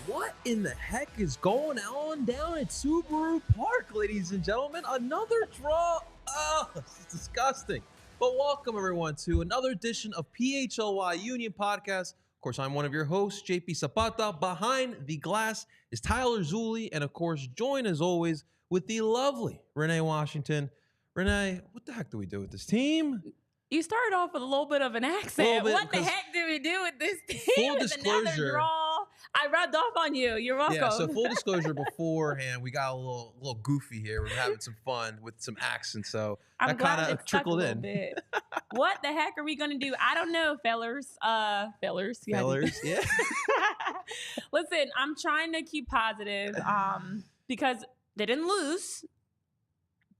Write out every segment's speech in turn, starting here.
What in the heck is going on down at Subaru Park, ladies and gentlemen? Another draw. Oh, it's disgusting. But welcome, everyone, to another edition of PHLY Union Podcast. Of course, I'm one of your hosts, JP Zapata. Behind the glass is Tyler Zulli. And, of course, joined, as always, with the lovely Renee Washington. Renee, what the heck do we do with this team? You started off with a little bit of an accent. What the heck did we do with this team? Full disclosure. Another draw. I rubbed off on you. You're welcome. Yeah, so full disclosure beforehand, we got a little goofy here. We're having some fun with some accents, so that kind of trickled in. Bit. What the heck are we going to do? I don't know, fellers. Fellers, yeah. Listen, I'm trying to keep positive because they didn't lose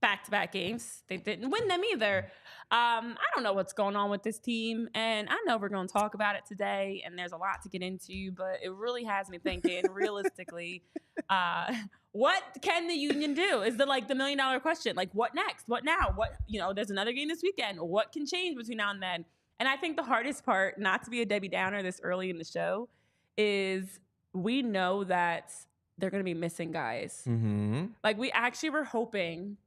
back-to-back games. They didn't win them either. I don't know what's going on with this team, and I know we're going to talk about it today, and there's a lot to get into, but it really has me thinking, realistically, what can the Union do? Is the $1 million question. Like, what next? What now? There's another game this weekend. What can change between now and then? And I think the hardest part, not to be a Debbie Downer this early in the show, is we know that they're going to be missing guys. Mm-hmm. Like, we actually were hoping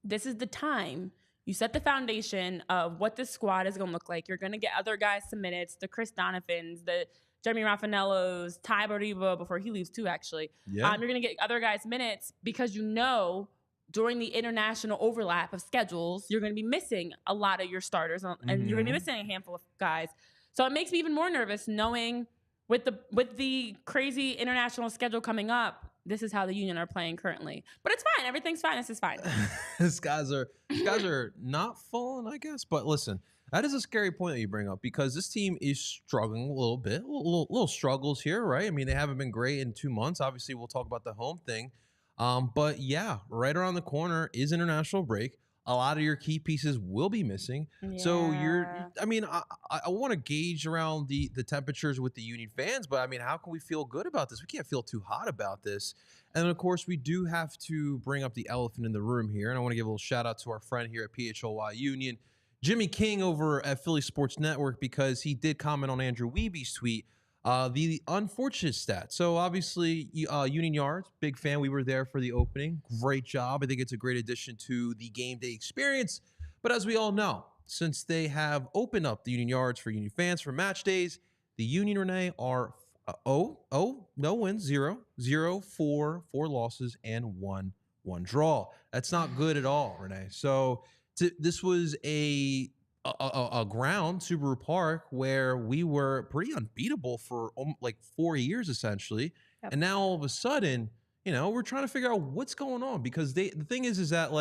this is the time you set the foundation of what this squad is going to look like. You're going to get other guys some minutes, the Chris Donovans, the Jeremy Raffanellos, Ty Bariba, before he leaves too, actually. Yeah. You're going to get other guys minutes because during the international overlap of schedules, you're going to be missing a lot of your starters, and you're going to be missing a handful of guys. So it makes me even more nervous knowing with the crazy international schedule coming up, this is how the Union are playing currently. But it's fine. Everything's fine. This is fine. These guys are not falling, I guess. But listen, that is a scary point that you bring up because this team is struggling a little bit. Little struggles here, right? I mean, they haven't been great in 2 months. Obviously, we'll talk about the home thing. But yeah, right around the corner is international break. A lot of your key pieces will be missing. Yeah. So I want to gauge around the temperatures with the Union fans, but I mean, how can we feel good about this? We can't feel too hot about this. And of course, we do have to bring up the elephant in the room here. And I want to give a little shout out to our friend here at PHLY Union, Jimmy King over at PHLY Sports Network, because he did comment on Andrew Weeby's tweet. The unfortunate stat. So obviously, Union Yards, big fan. We were there for the opening. Great job. I think it's a great addition to the game day experience. But as we all know, since they have opened up the Union Yards for Union fans for match days, the Union, Renee, are no wins, 0, 4 losses, and one draw. That's not good at all, Renee. So this was a ground, Subaru Park, where we were pretty unbeatable for 4 years, essentially. Yep. And now all of a sudden, we're trying to figure out what's going on because the thing is that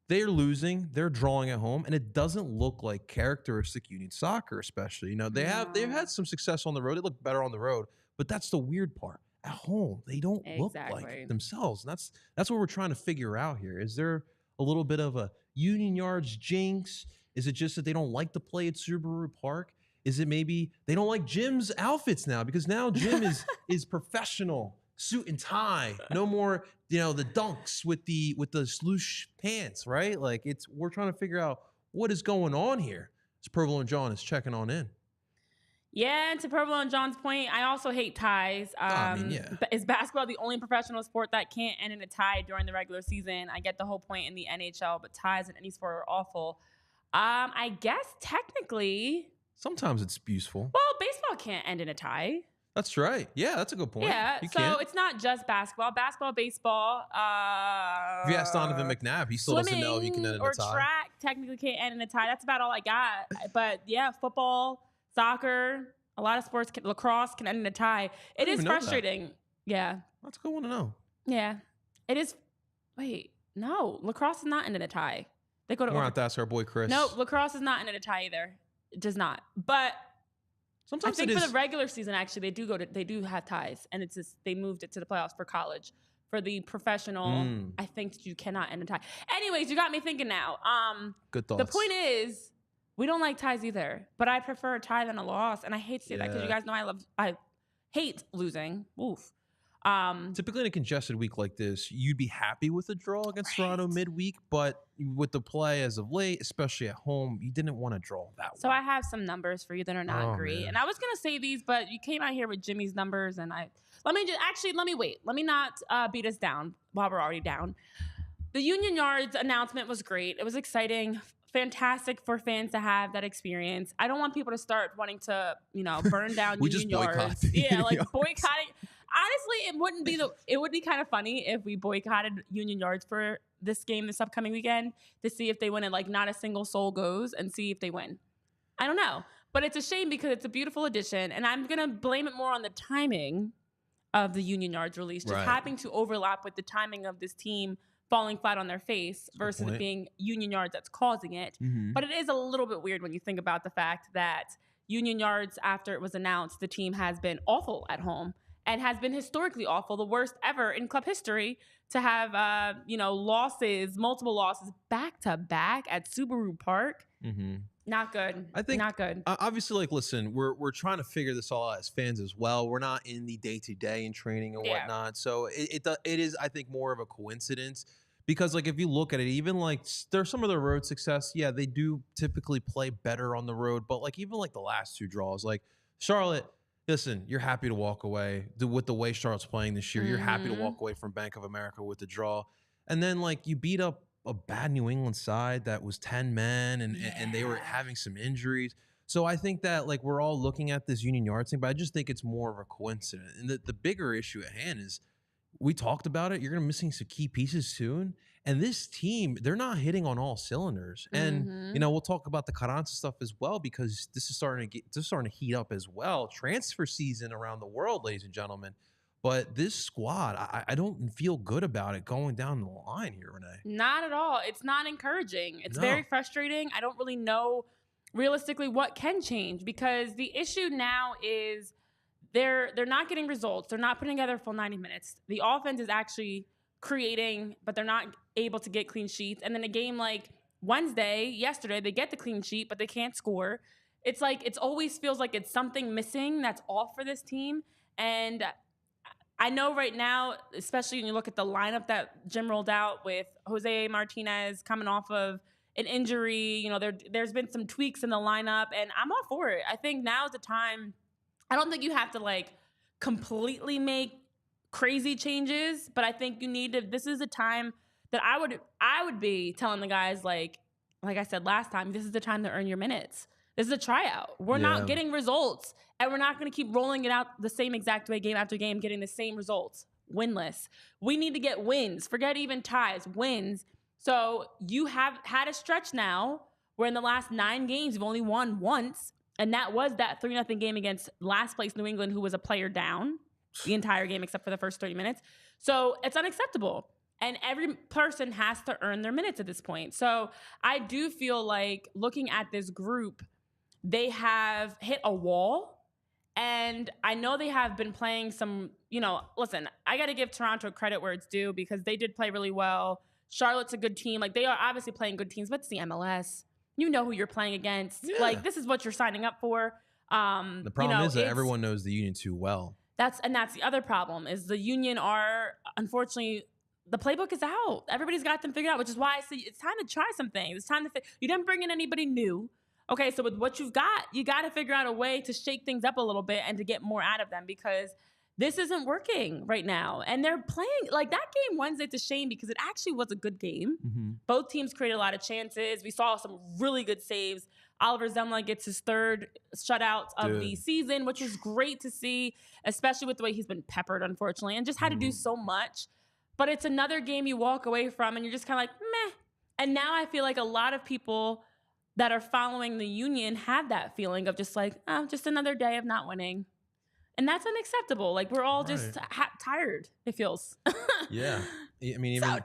they're losing, they're drawing at home, and it doesn't look like characteristic Union soccer, especially. They've had some success on the road. They look better on the road, but that's the weird part. At home, they don't look like themselves. And that's what we're trying to figure out here. Is there a little bit of a Union Yards jinx? Is it just that they don't like to play at Subaru Park? Is it maybe they don't like Jim's outfits now because now Jim is professional, suit and tie, no more the dunks with the swoosh pants, right? We're trying to figure out what is going on here. It's Purple and John is checking on in. Yeah, and to Purple and John's point, I also hate ties. Is basketball the only professional sport that can't end in a tie during the regular season? I get the whole point in the NHL, but ties in any sport are awful. I guess technically. Sometimes it's useful. Well, baseball can't end in a tie. That's right. Yeah, that's a good point. Yeah, it's not just basketball. Basketball, baseball. If you ask Donovan McNabb, he still doesn't know if he can end in a tie. Or track technically can't end in a tie. That's about all I got. But yeah, football, soccer, a lot of sports, lacrosse can end in a tie. It is frustrating. Yeah. That's a good one to know. Yeah. It is. Wait, no. Lacrosse is not ending in a tie. They go to. We're going to have to ask our boy Chris. No, lacrosse is not in a tie either. It does not. But sometimes I think for the regular season, actually, they do have ties, and it's just they moved it to the playoffs for college. For the professional, I think you cannot end a tie. Anyways, you got me thinking now. Good thoughts. The point is, we don't like ties either, but I prefer a tie than a loss, and I hate to say that because you guys know I hate losing. Oof. Typically in a congested week like this, you'd be happy with a draw against Toronto midweek, but with the play as of late, especially at home, you didn't want to draw that So one. I have some numbers for you that are not great. Man. And I was going to say these, but you came out here with Jimmy's numbers, and let me wait. Let me not beat us down while we're already down. The Union Yards announcement was great. It was exciting. Fantastic for fans to have that experience. I don't want people to start wanting to, burn down We Union just boycott Yards. the Yeah, like Union Yards. boycotting. Honestly, it would be kind of funny if we boycotted Union Yards for this game this upcoming weekend to see if they win and like not a single soul goes and see if they win. I don't know. But it's a shame because it's a beautiful addition, and I'm going to blame it more on the timing of the Union Yards release, just happening to overlap with the timing of this team falling flat on their face versus it being Union Yards that's causing it. Mm-hmm. But it is a little bit weird when you think about the fact that Union Yards, after it was announced, the team has been awful at home and has been historically awful, the worst ever in club history to have, multiple losses back to back at Subaru Park. Mm-hmm. Not good. I think not good. Obviously, listen, we're trying to figure this all out as fans as well. We're not in the day-to-day in training and whatnot, so it is, I think, more of a coincidence because, like, if you look at it, even like there's some of the road success. Yeah, they do typically play better on the road, but like even like the last two draws, like Charlotte. Listen, you're happy to walk away with the way Charlotte's playing this year. You're happy to walk away from Bank of America with the draw, and then like you beat up a bad New England side that was 10 men and they were having some injuries. So I think that like we're all looking at this Union Yards thing, but I just think it's more of a coincidence. And the bigger issue at hand is we talked about it. You're going to be missing some key pieces soon. And this team, they're not hitting on all cylinders. And, we'll talk about the Carranza stuff as well, because this is starting to heat up as well. Transfer season around the world, ladies and gentlemen. But this squad, I don't feel good about it going down the line here, Renee. Not at all. It's not encouraging. It's very frustrating. I don't really know realistically what can change, because the issue now is they're not getting results. They're not putting together a full 90 minutes. The offense is actually creating, but they're not able to get clean sheets. And then a game like yesterday, they get the clean sheet, but they can't score. It's like it always feels like it's something missing that's off for this team. And I know right now, especially when you look at the lineup that Jim rolled out with Jose Martinez coming off of an injury, there's been some tweaks in the lineup, and I'm all for it. I think now is the time. I don't think you have to like completely make crazy changes, but I think you need to. This is a time that I would be telling the guys like I said last time. This is the time to earn your minutes. This is a tryout. We're not getting results, and we're not going to keep rolling it out the same exact way game after game, getting the same results, winless. We need to get wins. Forget even ties, wins. So you have had a stretch now where in the last 9 games, you've only won once, and that was that 3-0 game against last place New England, who was a player down the entire game except for the first 30 minutes. So it's unacceptable. And every person has to earn their minutes at this point. So I do feel like looking at this group, they have hit a wall, and I know they have been playing some, listen, I got to give Toronto credit where it's due because they did play really well. Charlotte's a good team. Like, they are obviously playing good teams, but it's the MLS. You know who you're playing against. Yeah. Like, this is what you're signing up for. The problem is that everyone knows the Union too well. That's the other problem is the Union are, unfortunately, the playbook is out. Everybody's got them figured out, which is why I say it's time to try some things. It's time to you didn't bring in anybody new. Okay, so with what you've got, you got to figure out a way to shake things up a little bit and to get more out of them, because this isn't working right now. And they're playing, like, that game Wednesday, it's a shame because it actually was a good game. Mm-hmm. Both teams created a lot of chances. We saw some really good saves. Oliver Semmle gets his 3rd shutout of the season, which is great to see, especially with the way he's been peppered, unfortunately, and just had to do so much. But it's another game you walk away from and you're just kind of like, meh. And now I feel like a lot of people that are following the Union have that feeling of just like, oh, just another day of not winning. And that's unacceptable. Like, we're all just tired, it feels. Yeah. I mean, so tired.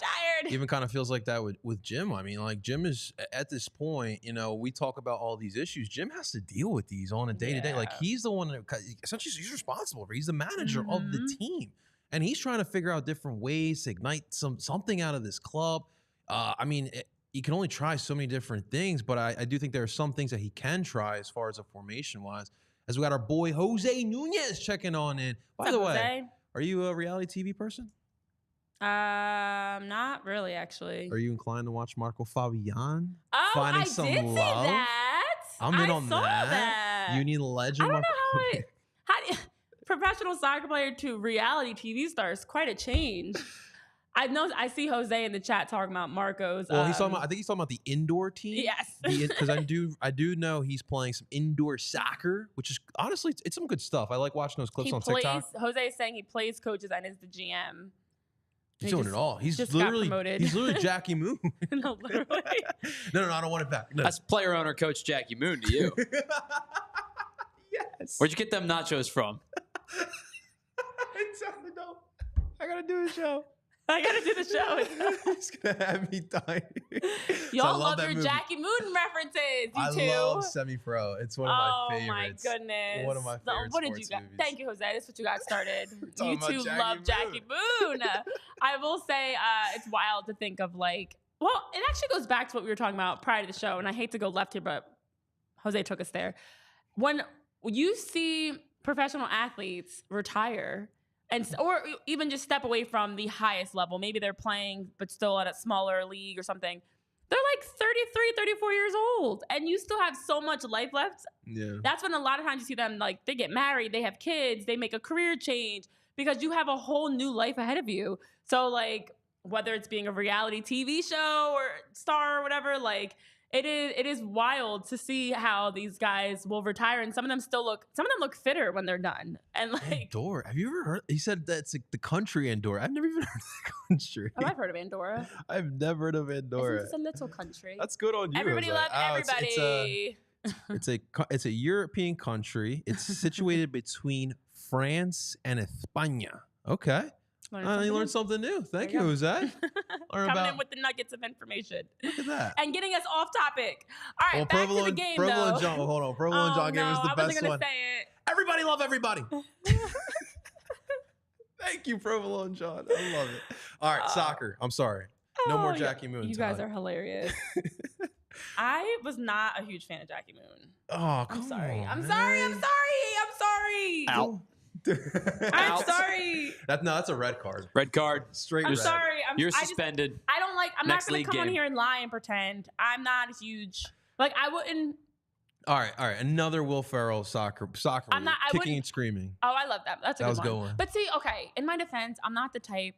Even kind of feels like that with Jim. I mean, like, Jim is, at this point, we talk about all these issues. Jim has to deal with these on a day-to-day. Like, he's the one that, essentially, he's responsible for it. He's the manager of the team. And he's trying to figure out different ways to ignite something out of this club. I mean, he can only try so many different things, but I do think there are some things that he can try as far as a formation-wise. As we got our boy Jose Nunez checking on in. By the way, Are you a reality TV person? Not really, actually. Are you inclined to watch Marco Fabian? Oh, Finding I some did see love? that. I'm in I on saw that. Union legend. I don't Marco know Fabian. how do you, professional soccer player to reality TV stars, quite a change. I see Jose in the chat talking about Marco's. Well, he's talking about. I think he's talking about the indoor team. Yes, Because I do know he's playing some indoor soccer, which is honestly it's some good stuff. I like watching those clips on TikTok. Jose is saying he plays coaches and is the GM. He's doing it all. He's just literally got promoted. he's literally Jackie Moon. No, literally. No, I don't want it back. No. That's player owner coach Jackie Moon to you. Yes. Where'd you get them nachos from? Exactly. No. I gotta do a show. I gotta do the show. He's gonna have me dying. Y'all love your movie. Jackie Moon references. You two. I love Semi-Pro. It's one of my favorites. Oh my goodness. One of my favorite What did you sports got? movies. Thank you, Jose. That's what you got started. You about two Jackie love Jackie Moon. I will say it's wild to think of like. Well, it actually goes back to what we were talking about prior to the show, and I hate to go left here, but Jose took us there. When you see professional athletes retire. Or even just step away from the highest level. Maybe they're playing, but still at a smaller league or something. They're like 33, 34 years old, and you still have so much life left. Yeah. That's when a lot of times you see them, like, they get married, they have kids, they make a career change because you have a whole new life ahead of you. So, like, whether it's being a reality TV show or star or whatever, like, it is wild to see how these guys will retire, and some of them look fitter when they're done. And like Andorra, have you ever heard? He said that's like the country Andorra. I've never even heard of that country. Oh, I've heard of Andorra. I've never heard of Andorra. It's a little country. That's good on you. Everybody loves everybody. It's a European country. It's situated between France and España. Okay. You learned something new. Thank you, Jose. Coming in with the nuggets of information. Look at that. And getting us off topic. All right, back to the game, though. Provolone John, hold on. Provolone John gave us the best one. I wasn't going to say it. Everybody love everybody. Thank you, Provolone John. I love it. All right, soccer. I'm sorry. No more Jackie Moon. You guys are hilarious. I was not a huge fan of Jackie Moon. Oh, come on. I'm sorry. Out. I'm sorry. That's a red card. Red card. Straight I'm red. sorry. You're suspended. I'm Next not going league to come on game. here and lie and pretend. I'm not a huge, like, I wouldn't. All right. Another Will Ferrell soccer I'm not, kicking and screaming. Oh, I love that. That's a good one. one. But see, okay, in my defense, I'm not the type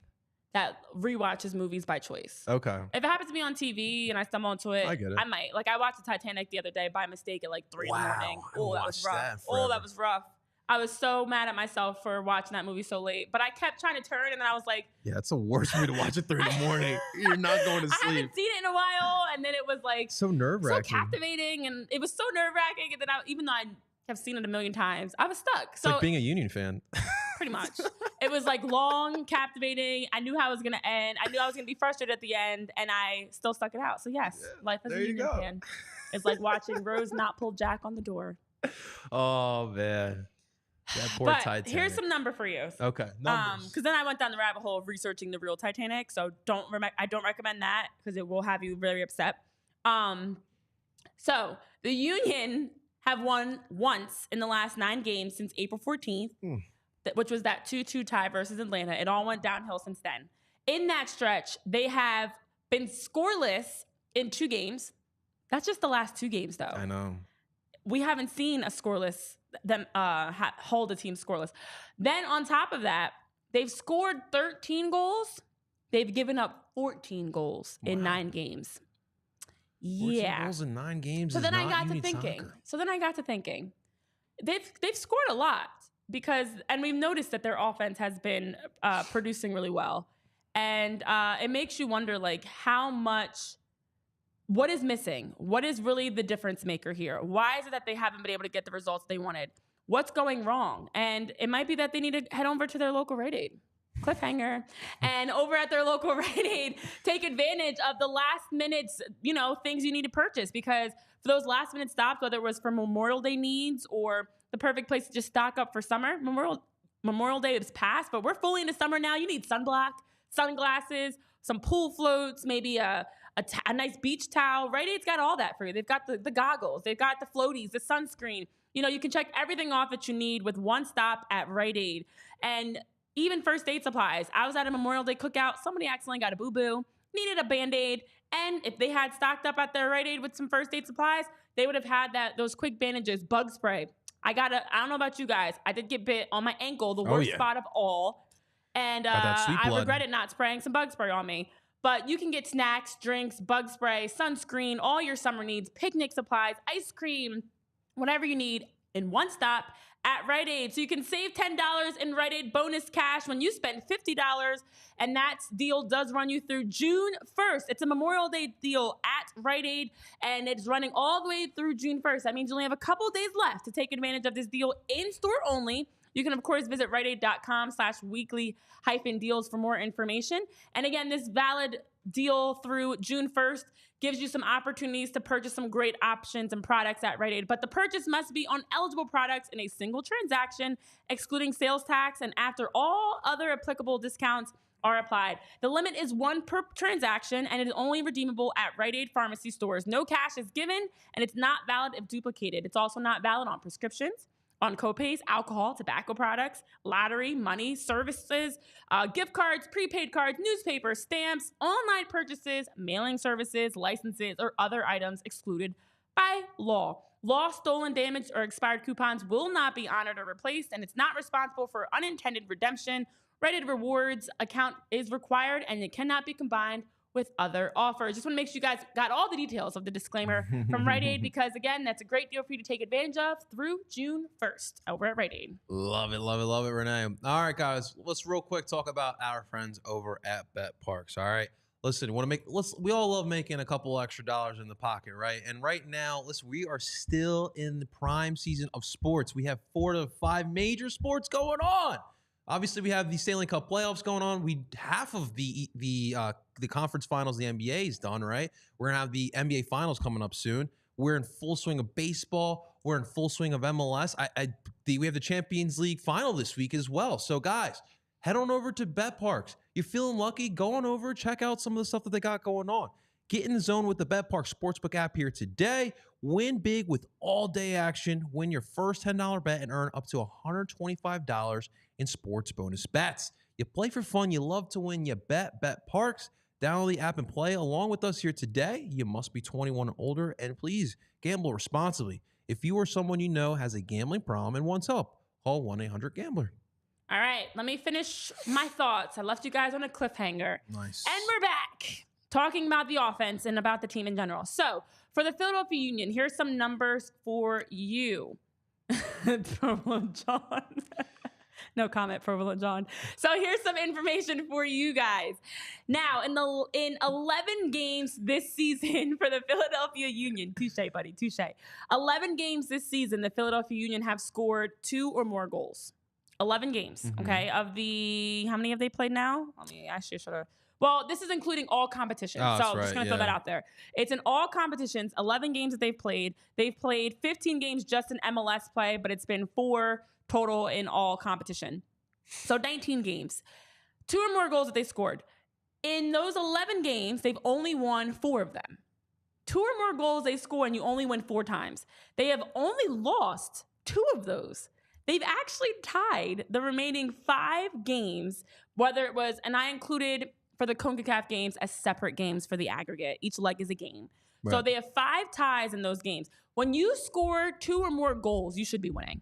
that rewatches movies by choice. Okay. If it happens to be on TV and I stumble onto it, I get it. I might. Like, I watched the Titanic the other day by mistake at like 3 in the morning. Oh, that was rough. That was rough. I was so mad at myself for watching that movie so late. But I kept trying to turn, and then I was like... Yeah, it's the worst movie to watch at 3 in the morning. You're not going to sleep. I haven't seen it in a while, and then it was like... So nerve-wracking. So captivating, and it was so nerve-wracking. And then even though I have seen it a million times, I was stuck. It's so like being a Union fan. Pretty much. It was like long, captivating. I knew how it was going to end. I knew I was going to be frustrated at the end, and I still stuck it out. So yes, life as a Union fan is like watching Rose not pull Jack on the door. Oh, man. That poor Titanic. Here's some number for you. Okay, numbers. Because then I went down the rabbit hole of researching the real Titanic. So I don't recommend that because it will have you very upset. So the Union have won once in the last 9 games since April 14th, which was that 2-2 tie versus Atlanta. It all went downhill since then. In that stretch, they have been scoreless in 2 games. That's just the last 2 games, though. I know. We haven't seen a scoreless them hold a team scoreless. Then on top of that, they've scored 13 goals. They've given up 14 goals in 9 games. 14 goals in 9 games. So then I got to thinking. They've scored a lot and we've noticed that their offense has been producing really well, and it makes you wonder like what is missing? What is really the difference maker here? Why is it that they haven't been able to get the results they wanted? What's going wrong? And it might be that they need to head over to their local Rite Aid. Cliffhanger. And over at their local Rite Aid, take advantage of the last minutes, things you need to purchase. Because for those last minute stops, whether it was for Memorial Day needs or the perfect place to just stock up for summer, Memorial Day is past, but we're fully into summer now. You need sunblock, sunglasses, some pool floats, maybe a nice beach towel. Rite Aid's got all that for you. They've got the goggles. They've got the floaties, the sunscreen. You can check everything off that you need with one stop at Rite Aid. And even first aid supplies. I was at a Memorial Day cookout. Somebody accidentally got a boo-boo, needed a Band-Aid. And if they had stocked up at their Rite Aid with some first aid supplies, they would have had those quick bandages, bug spray. I don't know about you guys. I did get bit on my ankle, the worst spot of all. And I regretted not spraying some bug spray on me. But you can get snacks, drinks, bug spray, sunscreen, all your summer needs, picnic supplies, ice cream, whatever you need in one stop at Rite Aid. So you can save $10 in Rite Aid bonus cash when you spend $50. And that deal does run you through June 1st. It's a Memorial Day deal at Rite Aid, and it's running all the way through June 1st. That means you only have a couple days left to take advantage of this deal in-store only. You can, of course, visit riteaid.com/weekly-deals for more information. And again, this valid deal through June 1st gives you some opportunities to purchase some great options and products at Rite Aid. But the purchase must be on eligible products in a single transaction, excluding sales tax, and after all other applicable discounts are applied. The limit is 1 per transaction, and it is only redeemable at Rite Aid pharmacy stores. No cash is given, and it's not valid if duplicated. It's also not valid on prescriptions, on copays, alcohol, tobacco products, lottery, money, services, gift cards, prepaid cards, newspapers, stamps, online purchases, mailing services, licenses, or other items excluded by law. Lost, stolen, damaged, or expired coupons will not be honored or replaced, and it's not responsible for unintended redemption. Rite Aid Rewards account is required, and it cannot be combined with other offers. Just want to make sure you guys got all the details of the disclaimer from Rite Aid, because again, that's a great deal for you to take advantage of through June 1st over at Rite Aid. Love it, love it, love it, Renee. All right, guys, let's real quick talk about our friends over at Bet Parks. All right, listen, we all love making a couple extra dollars in the pocket, right? And right now, listen, we are still in the prime season of sports. We have 4 to 5 major sports going on. Obviously, we have the Stanley Cup playoffs going on. Half of the conference finals, the NBA is done, right? We're gonna have the NBA finals coming up soon. We're in full swing of baseball. We're in full swing of MLS. We have the Champions League final this week as well. So, guys, head on over to Bet Parks. You're feeling lucky? Go on over, check out some of the stuff that they got going on. Get in the zone with the Bet Parks Sportsbook app here today. Win big with all-day action. Win your first $10 bet and earn up to $125 in sports bonus bets. You play for fun. You love to win. You bet. Bet Parks. Download the app and play along with us here today. You must be 21 or older, and please gamble responsibly. If you or someone you know has a gambling problem and wants help, call 1-800-GAMBLER. All right, let me finish my thoughts. I left you guys on a cliffhanger. Nice. And we're back talking about the offense and about the team in general. So for the Philadelphia Union, here's some numbers for you. Provolone John. No comment, Provolone John. So here's some information for you guys. Now, in 11 games this season for the Philadelphia Union, touche, buddy, touche. 11 games this season, the Philadelphia Union have scored 2 or more goals. 11 games, okay? Of the, how many have they played now? Let me actually should have. Well, this is including all competitions. Oh, so I'm just going to throw that out there. It's in all competitions, 11 games that they've played. They've played 15 games just in MLS play, but it's been 4 total in all competition. So 19 games. 2 or more goals that they scored. In those 11 games, they've only won 4 of them. 2 or more goals they score, and you only win 4 times. They have only lost 2 of those. They've actually tied the remaining 5 games, whether it was, and I included for the CONCACAF games as separate games for the aggregate. Each leg is a game. Right. So they have 5 ties in those games. When you score 2 or more goals, you should be winning.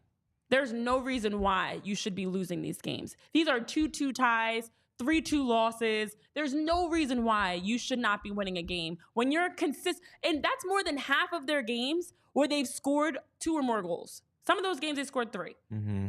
There's no reason why you should be losing these games. These are 2-2 ties, 3-2 losses. There's no reason why you should not be winning a game. When you're consistent, and that's more than half of their games where they've scored 2 or more goals. Some of those games they scored 3.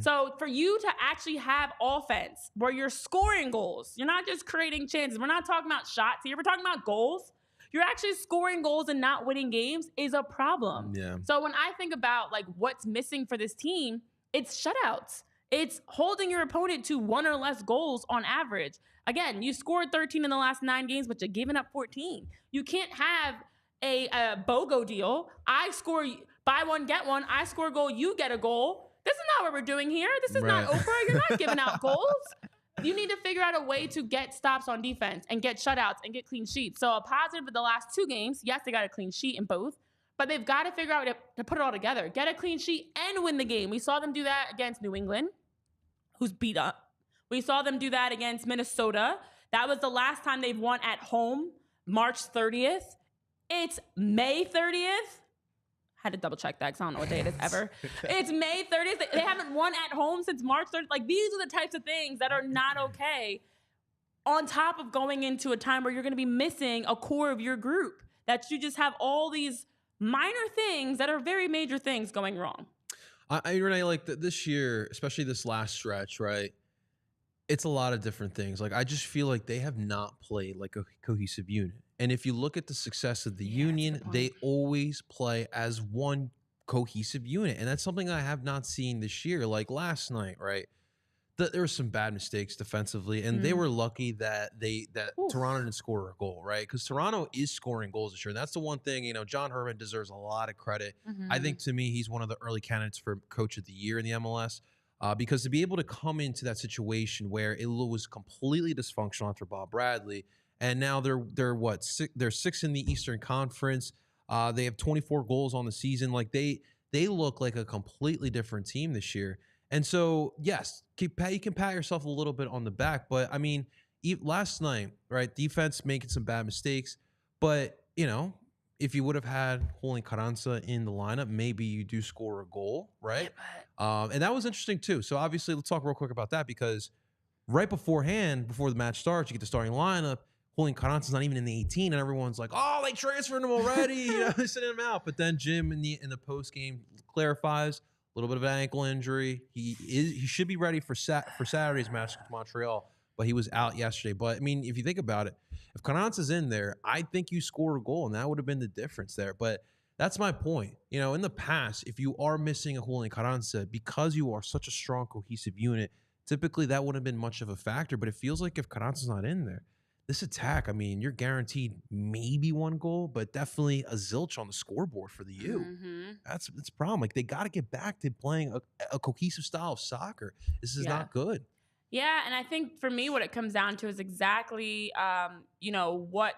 So for you to actually have offense where you're scoring goals, you're not just creating chances. We're not talking about shots here. We're talking about goals. You're actually scoring goals and not winning games is a problem. Yeah. So when I think about like what's missing for this team, it's shutouts. It's holding your opponent to 1 or less goals on average. Again, you scored 13 in the last 9 games, but you're giving up 14. You can't have a BOGO deal. I score, buy one, get one. I score a goal, you get a goal. This is not what we're doing here. This is not Oprah. You're not giving out goals. You need to figure out a way to get stops on defense and get shutouts and get clean sheets. So a positive of the last 2 games, yes, they got a clean sheet in both, but they've got to figure out to put it all together. Get a clean sheet and win the game. We saw them do that against New England, who's beat up. We saw them do that against Minnesota. That was the last time they've won at home, March 30th. It's May 30th. Had to double check that because I don't know what day it is ever. It's May 30th. They haven't won at home since March 30th. Like, these are the types of things that are not okay, on top of going into a time where you're going to be missing a core of your group, that you just have all these minor things that are very major things going wrong. Renee, like this year, especially this last stretch, right? It's a lot of different things. Like, I just feel like they have not played like a cohesive unit. And if you look at the success of the Union, they always play as one cohesive unit. And that's something I have not seen this year. Like last night, right? There were some bad mistakes defensively, and they were lucky that Toronto didn't score a goal, right? Because Toronto is scoring goals this year. And that's the one thing, John Herman deserves a lot of credit. I think, to me, he's one of the early candidates for Coach of the Year in the MLS. Because to be able to come into that situation where it was completely dysfunctional after Bob Bradley, and now they're what? They're 6th in the Eastern Conference. They have 24 goals on the season. Like, they look like a completely different team this year. And so, yes, you can pat yourself a little bit on the back. But, I mean, last night, right, defense making some bad mistakes. But, if you would have had Julian Carranza in the lineup, maybe you do score a goal, right? And that was interesting, too. So, obviously, let's talk real quick about that, because right before the match starts, you get the starting lineup. Julian Carranza's not even in the 18, and everyone's like, oh, they transferred him already. They're sending him out. But then Jim in the post-game clarifies, a little bit of an ankle injury. He should be ready for Saturday's match with Montreal, but he was out yesterday. But, I mean, if you think about it, if Carranza's in there, I think you score a goal, and that would have been the difference there. But that's my point. In the past, if you are missing a Julian Carranza, because you are such a strong, cohesive unit, typically that wouldn't have been much of a factor. But it feels like if Carranza's not in there, this attack, I mean, you're guaranteed maybe one goal, but definitely a zilch on the scoreboard for the U. That's a problem. Like, they got to get back to playing a cohesive style of soccer. This is not good. Yeah, and I think for me, what it comes down to is exactly, what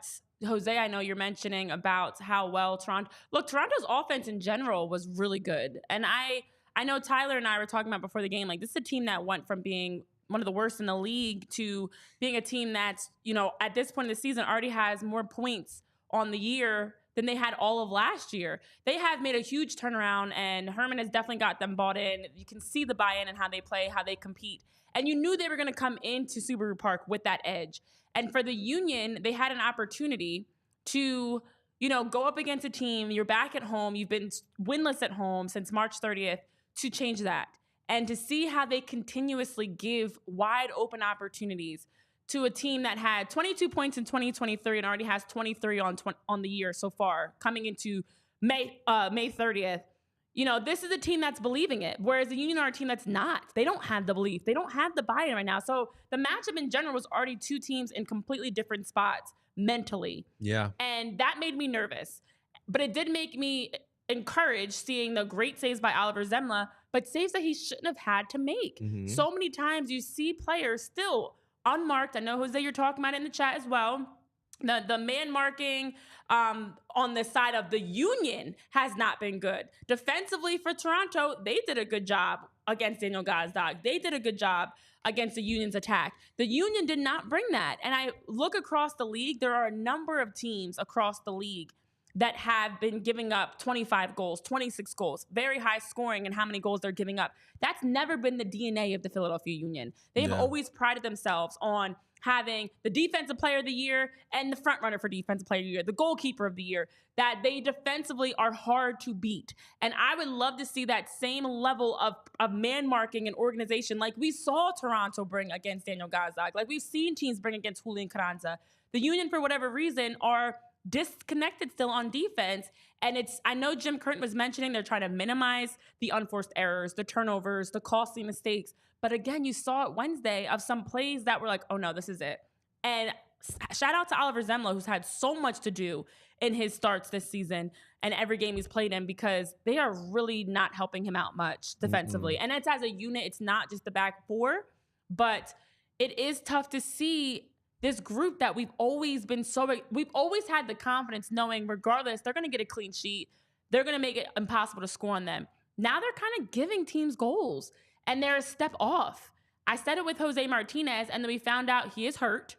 Jose, I know you're mentioning about how well Toronto's offense in general was really good. And I know Tyler and I were talking about before the game, like, this is a team that went from being one of the worst in the league to being a team that's, at this point in the season already has more points on the year than they had all of last year. They have made a huge turnaround, and Herman has definitely got them bought in. You can see the buy-in and how they play, how they compete. And you knew they were going to come into Subaru Park with that edge. And for the Union, they had an opportunity to, go up against a team. You're back at home. You've been winless at home since March 30th, to change that. And to see how they continuously give wide open opportunities to a team that had 22 points in 2023 and already has 23 on the year so far, coming into May 30th. This is a team that's believing it, whereas the Union are a team that's not. They don't have the belief. They don't have the buy-in right now. So the matchup in general was already two teams in completely different spots mentally. Yeah. And that made me nervous. But it did make me encouraged seeing the great saves by Oliver Semmle, but saves that he shouldn't have had to make. So many times you see players still unmarked. I know, Jose, you're talking about it in the chat as well. The man marking on the side of the Union has not been good. Defensively for Toronto, they did a good job against Daniel Gazdag. They did a good job against the Union's attack. The Union did not bring that. And I look across the league, there are a number of teams across the league that have been giving up 25 goals, 26 goals, very high scoring in how many goals they're giving up. That's never been the DNA of the Philadelphia Union. They've always prided themselves on having the defensive player of the year and the front runner for defensive player of the year, the goalkeeper of the year, that they defensively are hard to beat. And I would love to see that same level of man marking and organization like we saw Toronto bring against Daniel Gazdag, like we've seen teams bring against Julian Carranza. The Union, for whatever reason, are disconnected still on defense. And I know Jim Curtin was mentioning they're trying to minimize the unforced errors, the turnovers, the costly mistakes. But again, you saw it Wednesday of some plays that were like, oh no, this is it. And shout out to Oliver Semmle, who's had so much to do in his starts this season and every game he's played in, because they are really not helping him out much defensively. And it's as a unit, it's not just the back four, but it is tough to see this group that we've always had the confidence knowing regardless, they're going to get a clean sheet. They're going to make it impossible to score on them. Now they're kind of giving teams goals and they're a step off. I said it with Jose Martinez, and then we found out he is hurt.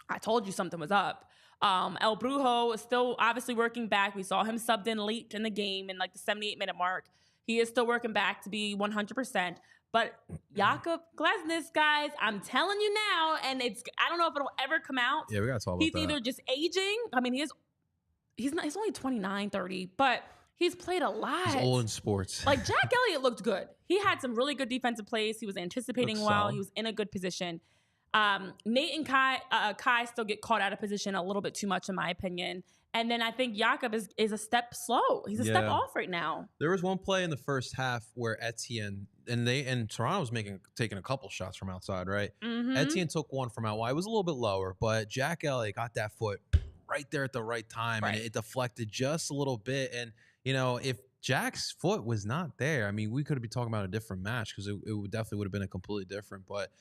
I told you something was up. El Brujo is still obviously working back. We saw him subbed in late in the game in like the 78-minute mark. He is still working back to be 100%. But Jakob Glesnes, guys, I'm telling you now, and I don't know if it'll ever come out. Yeah, we got to talk about He's that. either just aging. I mean, he's only 29, 30, but he's played a lot. He's old in sports. Like, Jack Elliott looked good. He had some really good defensive plays. He was anticipating Looks well. solid. He was in a good position. Nate and Kai still get caught out of position a little bit too much, in my opinion. And then I think Jakob is a step slow. He's a step off right now. There was one play in the first half where Etienne and Toronto was taking a couple shots from outside, right? Mm-hmm. Etienne took one from out wide. It was a little bit lower, but Jack Elliott got that foot right there at the right time, and it deflected just a little bit. And if Jack's foot was not there, I mean, we could be talking about a different match because it definitely would have been a completely different. But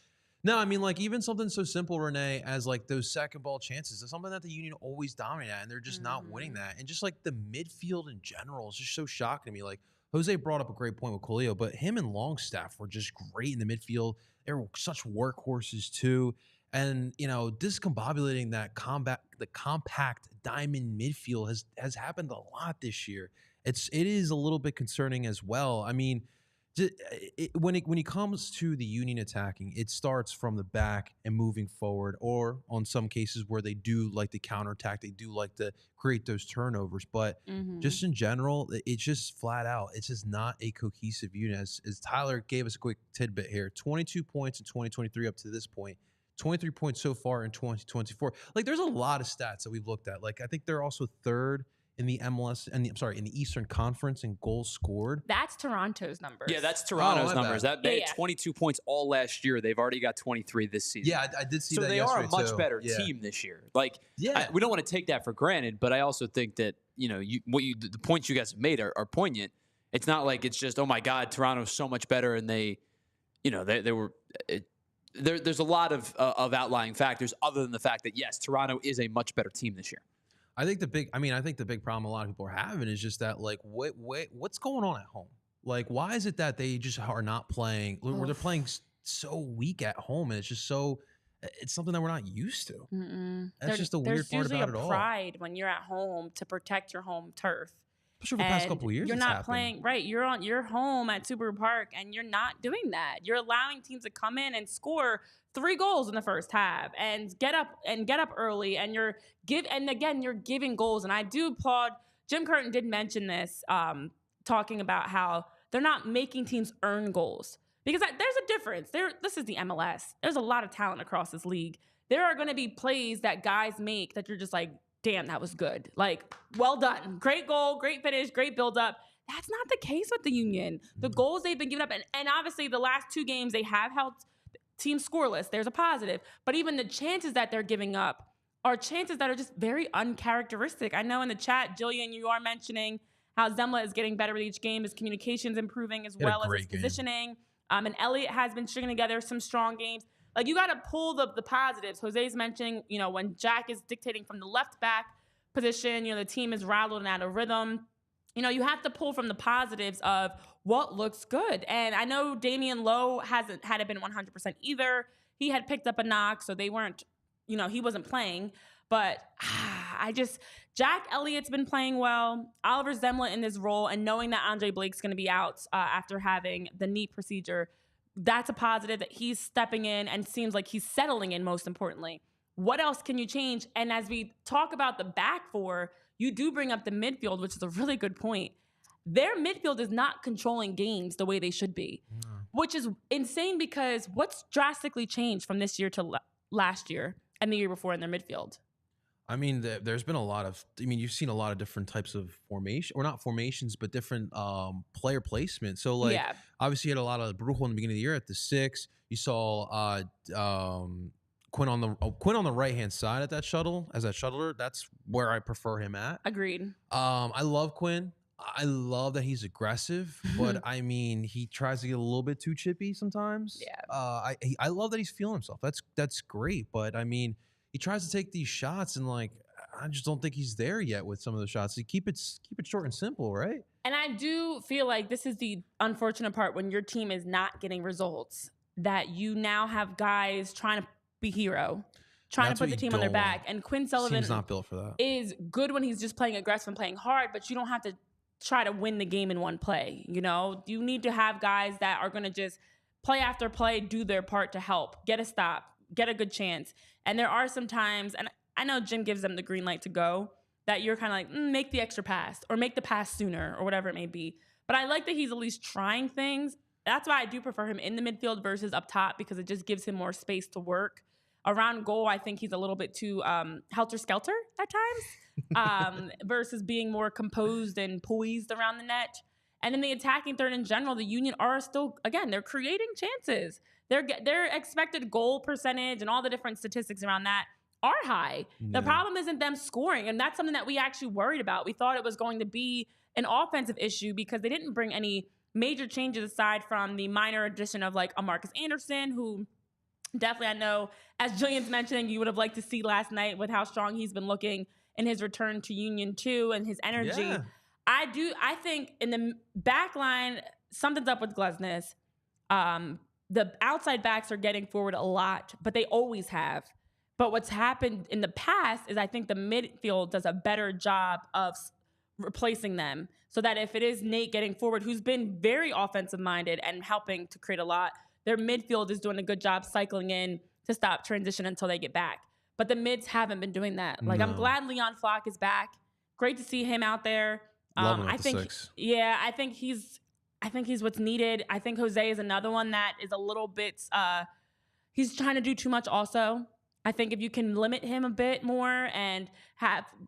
no, I mean, like, even something so simple, Renee, as like those second ball chances is something that the Union always dominate at, and they're just not winning that. And just like the midfield in general is just so shocking to me. Like, Jose brought up a great point with Colillo, but him and Longstaff were just great in the midfield. They were such workhorses too. And, discombobulating the compact diamond midfield has happened a lot this year. It is a little bit concerning as well. I mean, when it comes to the Union attacking, it starts from the back and moving forward, or on some cases where they do like to counterattack, they do like to create those turnovers. But just in general, it's just flat out, it's just not a cohesive unit. As Tyler gave us a quick tidbit here, 22 points in 2023 up to this point, 23 points so far in 2024. Like, there's a lot of stats that we've looked at. Like, I think they're also third in the MLS in the Eastern Conference in goals scored. That's Toronto's numbers. Yeah, that's Toronto's numbers. They had yeah. 22 points all last year. They've already got 23 this season. Yeah, I did see that. So they yesterday are a much too. better team this year. Like, Yeah. we don't want to take that for granted, but I also think that the points you guys have made are poignant. It's not like it's just, oh my God, Toronto's so much better, and they were. There's a lot of outlying factors other than the fact that yes, Toronto is a much better team this year. I think the big problem a lot of people are having is just that, like, what's going on at home? Like, why is it that they just are not playing, or they're playing so weak at home, and it's just it's something that we're not used to. That's just the weird part about it all. There's usually a pride when you're at home to protect your home turf. Especially over the past couple of years, you're not playing right. You're home at Subaru Park, and you're not doing that. You're allowing teams to come in and score 3 goals in the first half and get up early, and you're giving goals. And I do applaud. Jim Curtin did mention this, talking about how they're not making teams earn goals, because there's a difference. This is the MLS. There's a lot of talent across this league. There are going to be plays that guys make that you're just like, damn, that was good. Like, well done. Great goal, great finish, great build-up. That's not the case with the Union. The goals they've been giving up, and obviously the last 2 games they have held teams scoreless. There's a positive. But even the chances that they're giving up are chances that are just very uncharacteristic. I know in the chat, Jillian, you are mentioning how Semmle is getting better with each game. His communication's improving as well as his positioning. And Elliott has been stringing together some strong games. Like, you got to pull the positives. Jose's mentioning, when Jack is dictating from the left back position, the team is rattled and out of rhythm. You have to pull from the positives of what looks good. And I know Damian Lowe hadn't been 100% either. He had picked up a knock, so they weren't, he wasn't playing. But Jack Elliott's been playing well. Oliver Semmle in this role, and knowing that Andre Blake's going to be out after having the knee procedure, that's a positive that he's stepping in and seems like he's settling in, most importantly. What else can you change? And as we talk about the back four, you do bring up the midfield, which is a really good point. Their midfield is not controlling games the way they should be, which is insane, because what's drastically changed from this year to last year and the year before in their midfield? I mean, there's been you've seen a lot of different types of formation, or not formations, but different player placement. So, like, obviously you had a lot of Brujo in the beginning of the year at the 6. You saw Quinn on the right-hand side at that shuttle, as that shuttler. That's where I prefer him at. Agreed. I love Quinn. I love that he's aggressive, but I mean, he tries to get a little bit too chippy sometimes. Yeah. I love that he's feeling himself. That's great, but I mean, he tries to take these shots, and like, I just don't think he's there yet with some of the shots. So keep it short and simple, right? And I do feel like this is the unfortunate part when your team is not getting results. that you now have guys trying to be hero, trying That's to put what the you team on their don't back. want. And Quinn Sullivan Team's not built for that. is good when he's just playing aggressive and playing hard, but you don't have to try to win the game in one play. You know, you need to have guys that are going to just play after play, do their part to help, get a stop, get a good chance. And there are some times, and I know Jim gives them the green light to go, that you're kind of like, make the extra pass or make the pass sooner or whatever it may be. But I like that he's at least trying things. That's why I do prefer him in the midfield versus up top, because it just gives him more space to work. Around goal, I think he's a little bit too helter-skelter at times versus being more composed and poised around the net. And in the attacking third in general, the Union are still, again, they're creating chances. Their expected goal percentage and all the different statistics around that are high. The problem isn't them scoring, and that's something that we actually worried about. We thought it was going to be an offensive issue because they didn't bring any major changes aside from the minor addition of like a Marcus Anderson, who definitely, I know, as Jillian's mentioning, you would have liked to see last night with how strong he's been looking in his return to Union 2 and his energy. Yeah. I think in the back line, something's up with Glesnes. The outside backs are getting forward a lot, but they always have. But what's happened in the past is I think the midfield does a better job of replacing them, so that if it is Nate getting forward, who's been very offensive-minded and helping to create a lot, their midfield is doing a good job cycling in to stop transition until they get back. But the mids haven't been doing that. Like, I'm glad Leon Flock is back. Great to see him out there. Love him at I the think, 6. yeah, I think he's what's needed. I think Jose is another one that is a little bit, he's trying to do too much also. I think if you can limit him a bit more and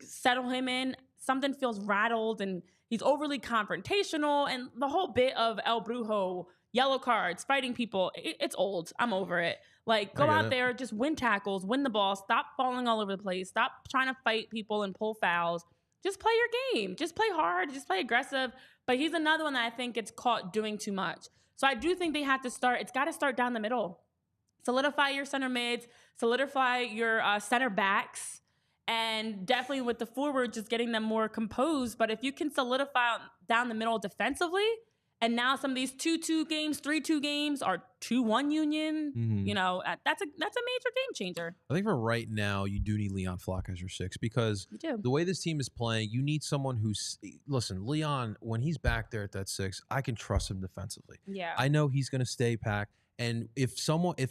settle him in, something feels rattled and he's overly confrontational, and the whole bit of El Brujo, yellow cards, fighting people, it's old. I'm over it. Like, go out there, just win tackles, win the ball, stop falling all over the place, stop trying to fight people and pull fouls. Just play your game. Just play hard. Just play aggressive. But he's another one that I think gets caught doing too much. So I do think they have to start. It's got to start down the middle. Solidify your center mids. Solidify your center backs. And definitely with the forward, just getting them more composed. But if you can solidify down the middle defensively, and now some of these 2-2 games, 3-2 games are 2-1 Union, you know, that's a major game changer. I think for right now, you do need Leon Flock as your 6, because the way this team is playing, you need someone who's, listen, Leon, when he's back there at that 6, I can trust him defensively. Yeah. I know he's going to stay packed. And if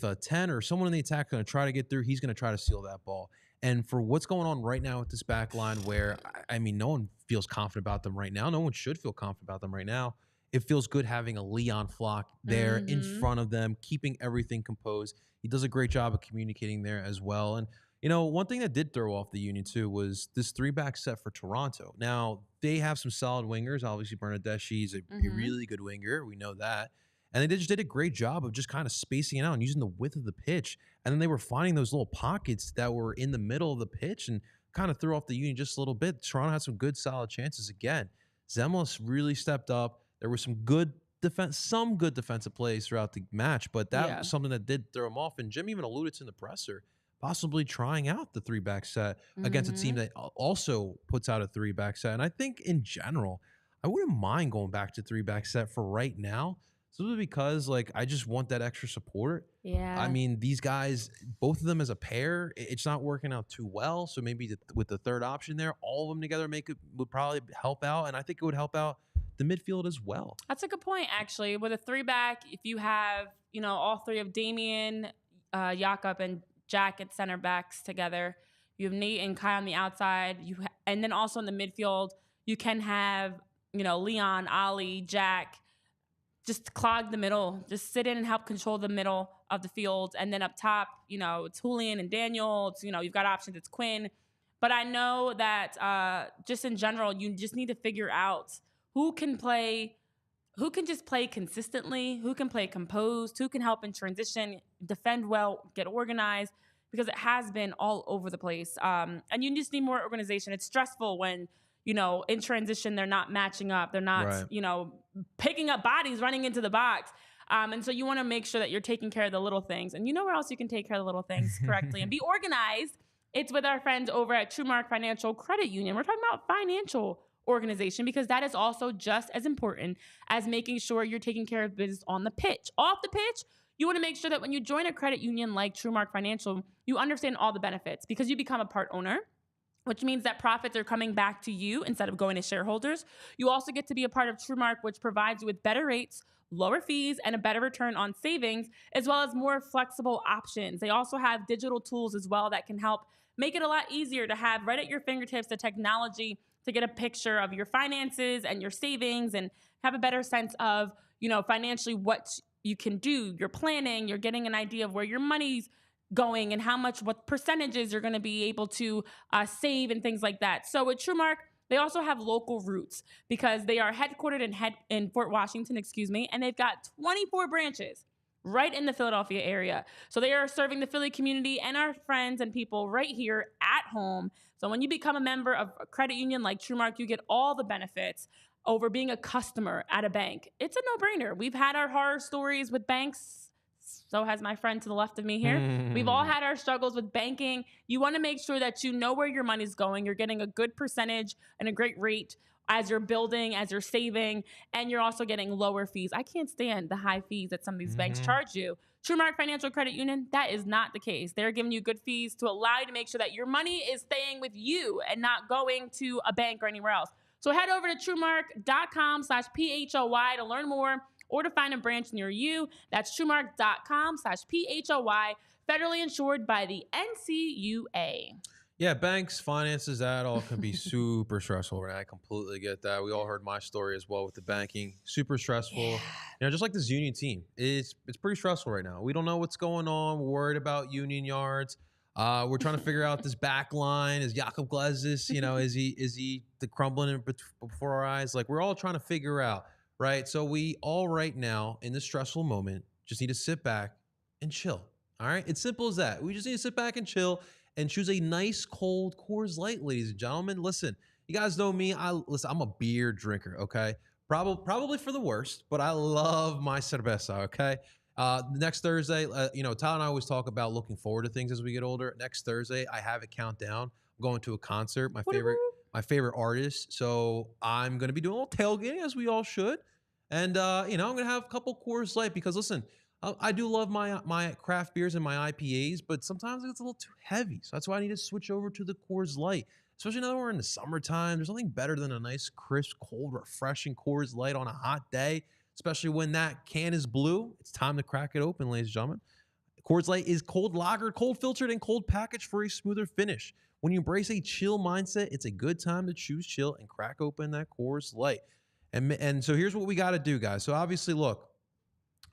a 10 or someone in the attack is going to try to get through, he's going to try to seal that ball. And for what's going on right now with this back line, where, I mean, no one feels confident about them right now. No one should feel confident about them right now. It feels good having a Leon Flock there in front of them, keeping everything composed. He does a great job of communicating there as well. And, you know, one thing that did throw off the Union too was this 3-back set for Toronto. Now, they have some solid wingers. Obviously, Bernadeschi is a really good winger. We know that. And they just did a great job of just kind of spacing it out and using the width of the pitch. And then they were finding those little pockets that were in the middle of the pitch and kind of threw off the Union just a little bit. Toronto had some good, solid chances again. Semmle really stepped up. There were some good defensive plays throughout the match, but that was something that did throw him off. And Jim even alluded to in the presser, possibly trying out the 3-back set against a team that also puts out a 3-back set. And I think in general, I wouldn't mind going back to 3-back set for right now, simply because, like, I just want that extra support. Yeah. I mean, these guys, both of them as a pair, it's not working out too well. So maybe with the third option there, all of them together would probably help out. And I think it would help out the midfield as well. That's a good point, actually. With a 3-back, if you have, you know, all three of Damian, Jakob, and Jack at center backs together, you have Nate and Kai on the outside, and then also in the midfield, you can have, you know, Leon, Ali, Jack, just clog the middle, just sit in and help control the middle of the field. And then up top, you know, it's Julian and Daniel. It's, you know, you've got options. It's Quinn. But I know that just in general, you just need to figure out who can just play consistently, who can play composed, who can help in transition, defend well, get organized, because it has been all over the place. And you just need more organization. It's stressful when, you know, in transition, they're not matching up. They're not, you know, picking up bodies, running into the box. And so you want to make sure that you're taking care of the little things. And you know where else you can take care of the little things correctly and be organized? It's with our friends over at TrueMark Financial Credit Union. We're talking about financial organization, because that is also just as important as making sure you're taking care of business on the pitch. Off the pitch, You want to make sure that when you join a credit union like TrueMark Financial, you understand all the benefits because you become a part owner, which means that profits are coming back to you instead of going to shareholders. You also get to be a part of TrueMark, which provides you with better rates, lower fees, and a better return on savings, as well as more flexible options. They also have digital tools as well that can help make it a lot easier to have right at your fingertips the technology to get a picture of your finances and your savings and have a better sense of, financially what you can do. You're planning, you're getting an idea of where your money's going and what percentages you're going to be able to save and things like that. So with TrueMark, they also have local roots because they are headquartered in Fort Washington, and they've got 24 branches right in the Philadelphia area. So they are serving the Philly community and our friends and people right here at home. So when you become a member of a credit union like TrueMark, you get all the benefits over being a customer at a bank. It's a no-brainer. We've had our horror stories with banks. So has my friend to the left of me here. We've all had our struggles with banking. You want to make sure that you know where your money's going. You're getting a good percentage and a great rate as you're building, as you're saving, and you're also getting lower fees. I can't stand the high fees that some of these banks charge you. TrueMark Financial Credit Union, that is not the case. They're giving you good fees to allow you to make sure that your money is staying with you and not going to a bank or anywhere else. So head over to TrueMark.com/PHLY to learn more or to find a branch near you. That's TrueMark.com/PHLY, federally insured by the NCUA. Yeah, banks, finances, that all can be super stressful. Right? I completely get that. We all heard my story as well with the banking. Super stressful. Yeah. Just like this union team. It's pretty stressful right now. We don't know what's going on. We're worried about union yards. We're trying to figure out this back line. Is Jakob Glezis, is he the crumbling before our eyes? Like, we're all trying to figure out, right? So we all right now in this stressful moment just need to sit back and chill. All right? It's simple as that. We just need to sit back and chill and choose a nice cold Coors Light, ladies and gentlemen. Listen, you guys know me. I'm a beer drinker, okay? Probably for the worst, but I love my cerveza, okay? Next Thursday, Tyler and I always talk about looking forward to things as we get older. Next Thursday, I have it count down. I'm going to a concert, my favorite artist. So I'm going to be doing a little tailgating, as we all should. And, I'm going to have a couple Coors Light because, listen, I do love my craft beers and my IPAs, but sometimes it's a little too heavy. So that's why I need to switch over to the Coors Light, especially now that we're in the summertime. There's nothing better than a nice, crisp, cold, refreshing Coors Light on a hot day, especially when that can is blue. It's time to crack it open, ladies and gentlemen. Coors Light is cold lagered, cold filtered, and cold packaged for a smoother finish. When you embrace a chill mindset, it's a good time to choose chill and crack open that Coors Light. And so here's what we got to do, guys. So obviously, look,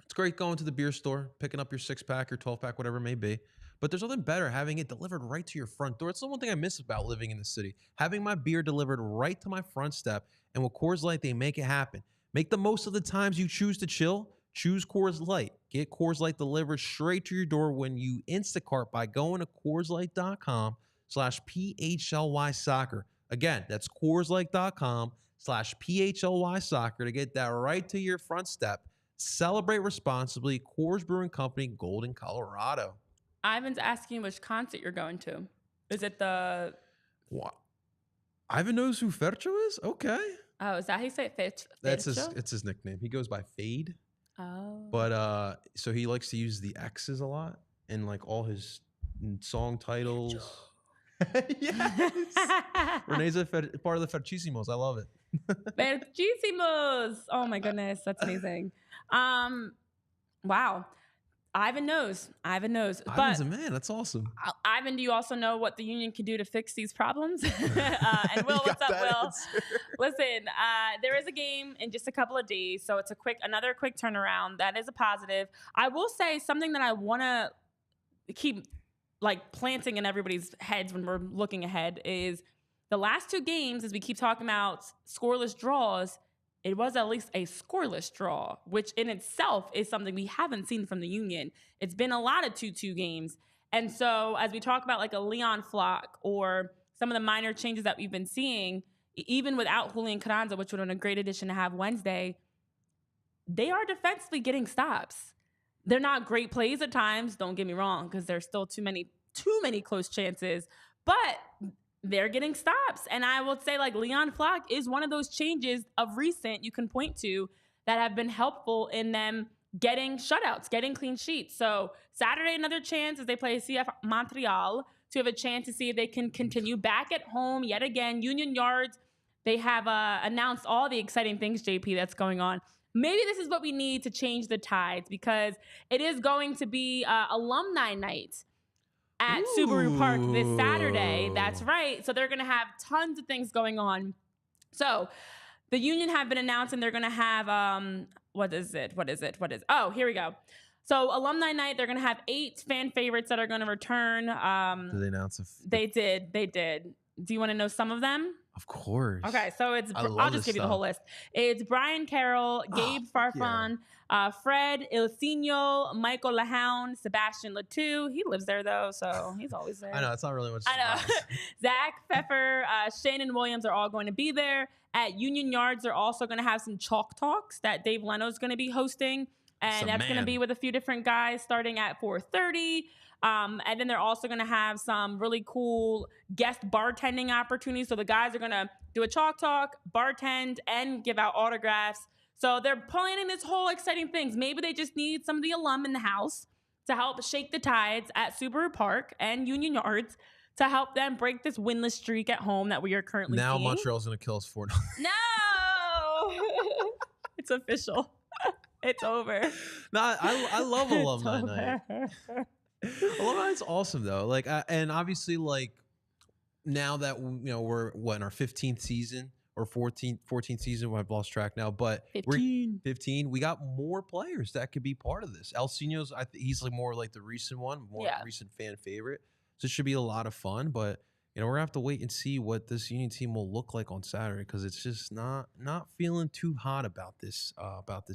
it's great going to the beer store, picking up your 6-pack or 12-pack, whatever it may be. But there's nothing better having it delivered right to your front door. It's the one thing I miss about living in the city. Having my beer delivered right to my front step. And with Coors Light, they make it happen. Make the most of the times you choose to chill. Choose Coors Light. Get Coors Light delivered straight to your door when you Instacart by going to CoorsLight.com/PHLY soccer. Again, that's CoorsLight.com/PHLY soccer to get that right to your front step. Celebrate responsibly. Coors Brewing Company, Golden, Colorado. Ivan's asking which concert you're going to. Is it the... What? Ivan knows who Fercho is? Okay. Oh, is that how you say it? It's his nickname. He goes by Fade. Oh. But so he likes to use the X's a lot in like all his song titles. Yes. Renee's part of the Ferchissimos. I love it. Ferchissimos. Oh my goodness, that's amazing. Wow. Ivan knows. Ivan's a man. That's awesome. Ivan, do you also know what the union can do to fix these problems? And Will, what's up, Will? Answer. Listen, there is a game in just a couple of days, so it's another quick turnaround. That is a positive. I will say something that I want to keep like planting in everybody's heads when we're looking ahead is the last two games, as we keep talking about scoreless draws, it was at least a scoreless draw, which in itself is something we haven't seen from the union. It's been a lot of 2-2 games. And so as we talk about like a Leon Flock or some of the minor changes that we've been seeing, even without Julian Carranza, which would have been a great addition to have Wednesday, they are defensively getting stops. They're not great plays at times, don't get me wrong, because there's still too many close chances, but they're getting stops. And I will say like Leon Flock is one of those changes of recent you can point to that have been helpful in them getting shutouts, getting clean sheets. So Saturday, another chance as they play CF Montreal to have a chance to see if they can continue back at home yet again. Union Yards, they have announced all the exciting things, JP, that's going on. Maybe this is what we need to change the tides, because it is going to be alumni night at Subaru Park this Saturday. That's right. So they're going to have tons of things going on. So the Union have been announcing they're going to have, oh, here we go. So alumni night, they're going to have 8 fan favorites that are going to return. Did they announce? They did. Do you want to know some of them? Of course. Okay, so I'll just give you the whole list. It's Brian Carroll, Gabe Farfan, Fred Ilsinho, Michael LaHound, Sebastian Latou. He lives there though, so he's always there. I know, it's not really much. I know. Zach Pfeffer, Shannon Williams are all going to be there. At Union Yards, they're also going to have some chalk talks that Dave Leno's going to be hosting. And that's going to be with a few different guys starting at 4:30. And then they're also going to have some really cool guest bartending opportunities. So the guys are going to do a chalk talk, bartend, and give out autographs. So they're planning this whole exciting things. Maybe they just need some of the alum in the house to help shake the tides at Subaru Park and Union Yards to help them break this winless streak at home that we are currently seeing. Now Montreal's going to kill us 4-0. No! It's official. It's over. No, I love alumni night. Alumni night's awesome though. Like, and obviously, like now that we're in our 15th season or 14th season. I've lost track now, but 15. 15. We got more players that could be part of this. Elsinho's, he's like more like the recent one, recent fan favorite. So it should be a lot of fun. But we're gonna have to wait and see what this Union team will look like on Saturday, because it's just not feeling too hot about this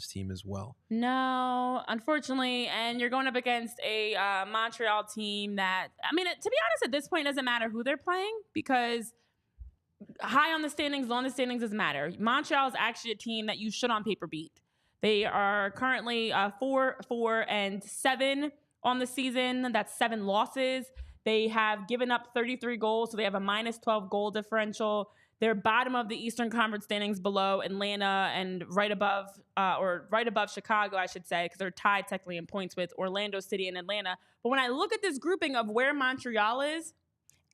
team as well. No, unfortunately, and you're going up against a Montreal team that, I mean, to be honest, at this point, it doesn't matter who they're playing, because high on the standings, low on the standings doesn't matter. Montreal is actually a team that you should on paper beat. They are currently 4-4-7 on the season. That's 7 losses. They have given up 33 goals, so they have a -12 goal differential. They're bottom of the Eastern Conference standings below Atlanta and right above Chicago, I should say, because they're tied technically in points with Orlando City and Atlanta. But when I look at this grouping of where Montreal is,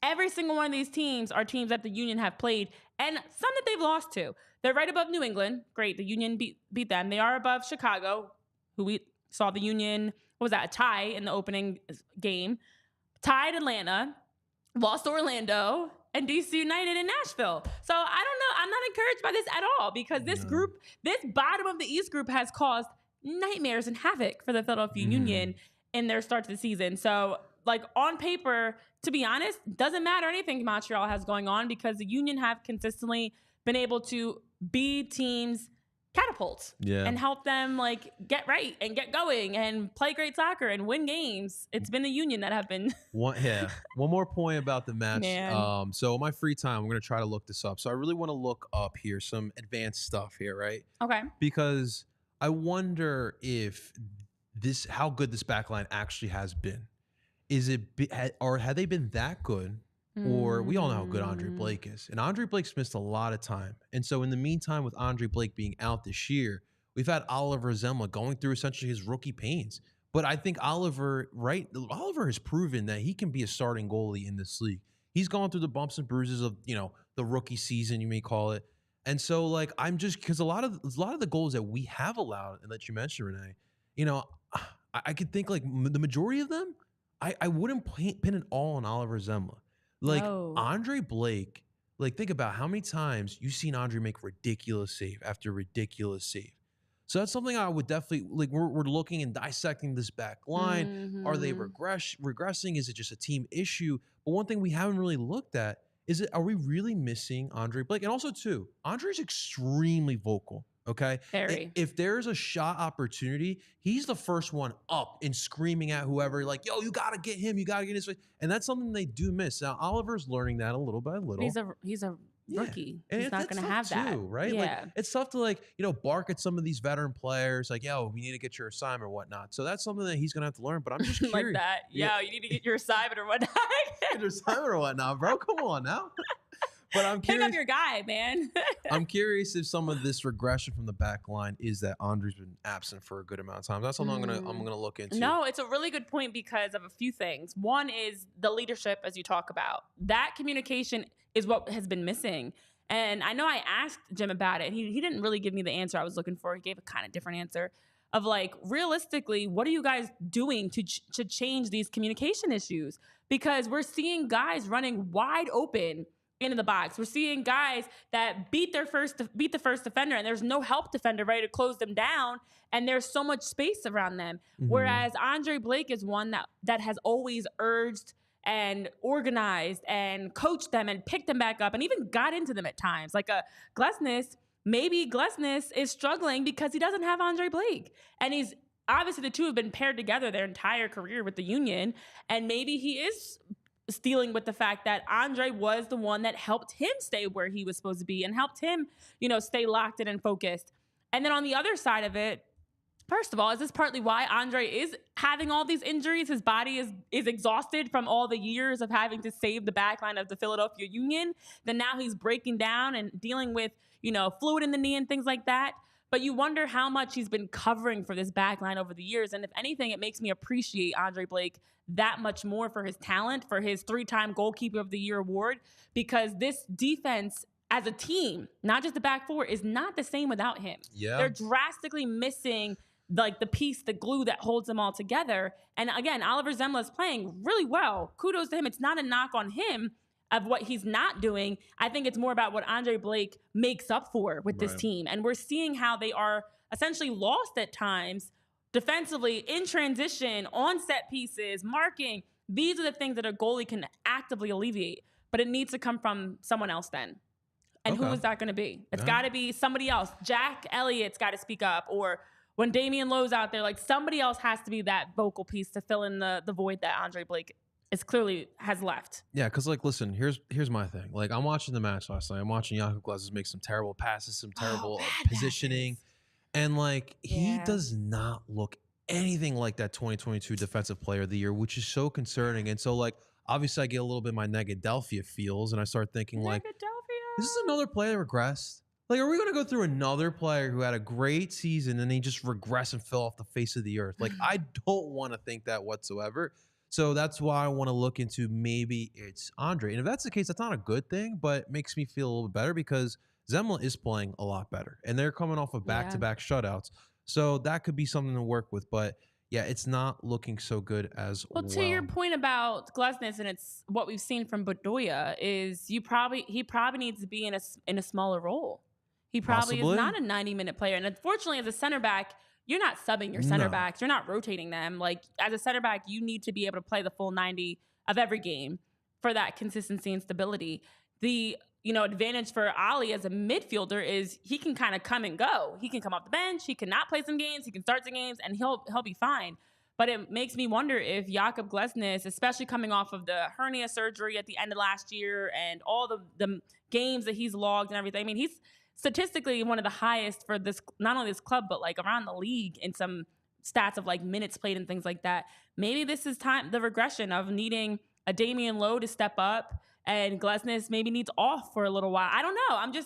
every single one of these teams are teams that the Union have played, and some that they've lost to. They're right above New England. Great, the Union beat them. They are above Chicago, who we saw the Union, a tie in the opening game. Tied Atlanta, lost Orlando, and DC United in Nashville. So I don't know. I'm not encouraged by this at all, because this group, this bottom of the East group, has caused nightmares and havoc for the Philadelphia Union in their start to the season. So, like, on paper, to be honest, doesn't matter anything Montreal has going on, because the Union have consistently been able to be teams catapults and help them like get right and get going and play great soccer and win games. It's been the Union that have been one more point about the match. So in my free time, I'm going to try to look this up. So I really want to look up here some advanced stuff here, right? Okay. Because I wonder if how good this back line actually has been. Or have they been that good? Or we all know how good Andre Blake is. And Andre Blake's missed a lot of time. And so in the meantime, with Andre Blake being out this year, we've had Oliver Semmle going through essentially his rookie pains. But I think Oliver has proven that he can be a starting goalie in this league. He's gone through the bumps and bruises of, the rookie season, you may call it. And so, like, I'm just, because a lot of the goals that we have allowed and that you mentioned, Renee, I could think like the majority of them, I wouldn't pin it all on Oliver Semmle. Like, Andre Blake, like, think about how many times you've seen Andre make ridiculous save after ridiculous save. So that's something I would definitely, like, we're looking and dissecting this back line. Are they regressing? Is it just a team issue? But one thing we haven't really looked at is, are we really missing Andre Blake? And also, too, Andre's extremely vocal. Okay. Very. If there's a shot opportunity, he's the first one up and screaming at whoever, like, yo, you got to get him. You got to get his way. And that's something they do miss. Now, Oliver's learning that a little by little. He's a rookie. And he's not going to have that. Right? Yeah. Like, it's tough to, like, bark at some of these veteran players, like, yo, we need to get your assignment or whatnot. So that's something that he's going to have to learn. But I'm just curious. Like that. Yeah. You need to get your assignment or whatnot. Get your assignment or whatnot, bro. Come on now. But I'm Pick curious. up your guy, man. I'm curious if some of this regression from the back line is that Andre's been absent for a good amount of time. That's something I'm gonna look into. No, it's a really good point because of a few things. One is the leadership, as you talk about. That communication is what has been missing. And I know I asked Jim about it. He didn't really give me the answer I was looking for. He gave a kind of different answer of like, realistically, what are you guys doing to change these communication issues? Because we're seeing guys running wide open into the box. We're seeing guys that beat the first defender, and there's no help defender ready to close them down, and there's so much space around them. Mm-hmm. Whereas Andre Blake is one that has always urged and organized and coached them and picked them back up and even got into them at times. Like maybe Glesnes is struggling because he doesn't have Andre Blake. And he's obviously the two have been paired together their entire career with the Union. And maybe he is dealing with the fact that Andre was the one that helped him stay where he was supposed to be and helped him, stay locked in and focused. And then on the other side of it, first of all, is this partly why Andre is having all these injuries? His body is exhausted from all the years of having to save the backline of the Philadelphia Union. Then now he's breaking down and dealing with, fluid in the knee and things like that. But you wonder how much he's been covering for this backline over the years. And if anything, it makes me appreciate Andre Blake that much more for his talent, for his 3-time Goalkeeper of the Year award, because this defense as a team, not just the back four, is not the same without him. Yeah. They're drastically missing like the piece, the glue that holds them all together. And again, Oliver Semmle is playing really well. Kudos to him. It's not a knock on him of what he's not doing. I think it's more about what Andre Blake makes up for with this team. And we're seeing how they are essentially lost at times defensively, in transition, on set pieces, marking. These are the things that a goalie can actively alleviate. But it needs to come from someone else then. And who is that going to be? It's got to be somebody else. Jack Elliott's got to speak up. Or when Damian Lowe's out there, like somebody else has to be that vocal piece to fill in the void that Andre Blake is clearly has left. Yeah, because listen, here's my thing. I'm watching the match last night. I'm watching Jakub Glesnes make some terrible passes, some terrible positioning. And he does not look anything like that 2022 Defensive Player of the Year, which is so concerning. And so obviously I get a little bit of my Negadelphia feels, and I start thinking this is another player that regressed. Are we going to go through another player who had a great season and he just regressed and fell off the face of the earth? I don't want to think that whatsoever. So that's why I want to look into maybe it's Andre. And if that's the case, that's not a good thing, but it makes me feel a little bit better because Semmle is playing a lot better. And they're coming off of back-to-back shutouts. So that could be something to work with. But yeah, it's not looking so good as well. Well, to your point about Glesnes, and it's what we've seen from Bedoya, is he probably needs to be in a smaller role. He probably is not a 90-minute player. And unfortunately, as a center back, you're not subbing your center backs. You're not rotating them. As a center back, you need to be able to play the full 90 of every game for that consistency and stability. The advantage for Ali as a midfielder is he can kind of come and go. He can come off the bench. He can not play some games. He can start some games, and he'll be fine. But it makes me wonder if Jakub Glesnes, especially coming off of the hernia surgery at the end of last year and all the games that he's logged and everything. I mean, he's statistically one of the highest for this, not only this club, but around the league in some stats of minutes played and things like that. Maybe this is the regression of needing a Damian Lowe to step up, and Glesnes maybe needs off for a little while. I don't know.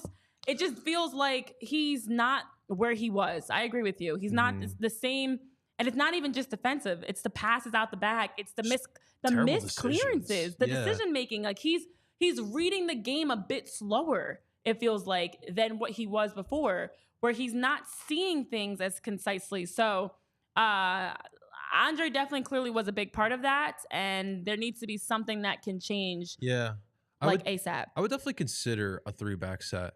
It just feels like he's not where he was. I agree with you. He's not the same. And it's not even just defensive. It's the passes out the back. It's the missed clearances, the decision making. He's reading the game a bit slower, it feels like, than what he was before, where he's not seeing things as concisely. So Andre definitely clearly was a big part of that, and there needs to be something that can change. Yeah. ASAP. I would definitely consider a 3-back set.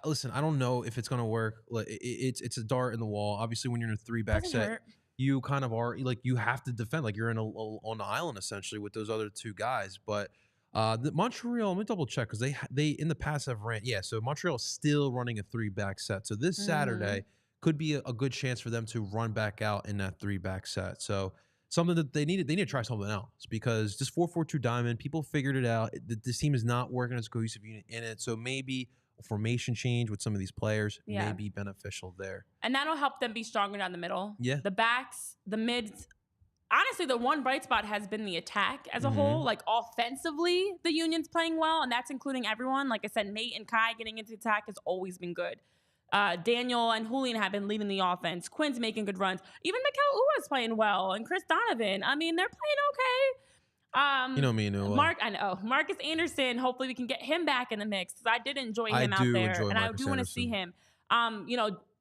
Listen, I don't know if it's going to work. It's a dart in the wall. Obviously, when you're in a 3-back set, you kind of are you have to defend. You're on an island essentially with those other two guys. But the Montreal, let me double check because they in the past have ran. Yeah, so Montreal is still running a 3-back set. So this Saturday could be a good chance for them to run back out in that 3-back set. So something that they need to try something else, because this 4-4-2 diamond, people figured it out. This team is not working as a cohesive unit in it. So maybe a formation change with some of these players may be beneficial there. And that'll help them be stronger down the middle. Yeah. The backs, the mids, honestly, the one bright spot has been the attack as a whole. Like offensively, the Union's playing well, and that's including everyone. Like I said, Nate and Kai getting into the attack has always been good. Daniel and Julian have been leading the offense. Quinn's making good runs. Even Mikel Uwa's playing well, and Chris Donovan. I mean, they're playing okay. You know me, Noah. Marcus Anderson. Hopefully, we can get him back in the mix because I did enjoy him out there, and I do want to see him.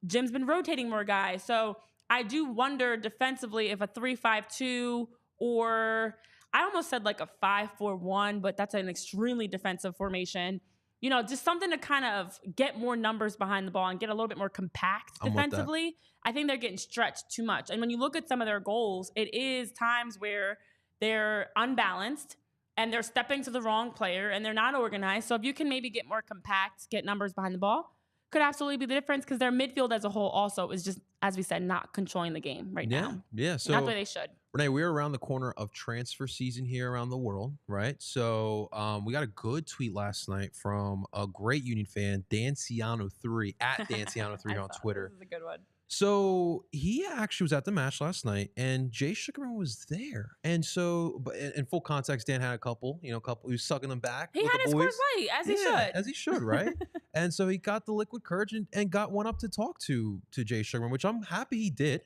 Jim's been rotating more guys, so I do wonder defensively if a 3-5-2 or I almost said like a 5-4-1, but that's an extremely defensive formation. Just something to kind of get more numbers behind the ball and get a little bit more compact defensively. I think they're getting stretched too much. And when you look at some of their goals, it is times where they're unbalanced and they're stepping to the wrong player and they're not organized. So if you can maybe get more compact, get numbers behind the ball, could absolutely be the difference because their midfield as a whole also is just, as we said, not controlling the game right now. Yeah. So not the way they should. Renee, we're around the corner of transfer season here around the world, right? So we got a good tweet last night from a great Union fan, Danciano3, at Danciano3 on Twitter. This is a good one. So he actually was at the match last night, and Jay Sugarman was there. And so, but in full context, Dan had a couple. He was sucking them back. He had his Coors Light, as he should, right? And so he got the liquid courage and got one up to talk to Jay Sugarman, which I'm happy he did.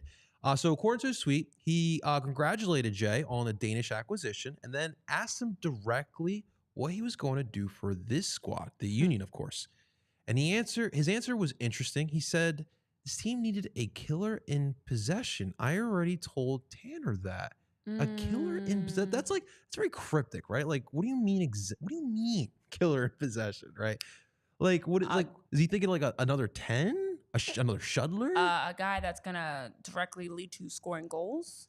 So according to his tweet, he congratulated Jay on the Danish acquisition and then asked him directly what he was going to do for this squad, the Union, of course. And his answer was interesting. He said, this team needed a killer in possession. I already told Tanner that. A killer in possession. That's very cryptic, right? Like, what do you mean? What do you mean killer in possession, right? Like, is he thinking like another 10? Another shuttler? A guy that's going to directly lead to scoring goals?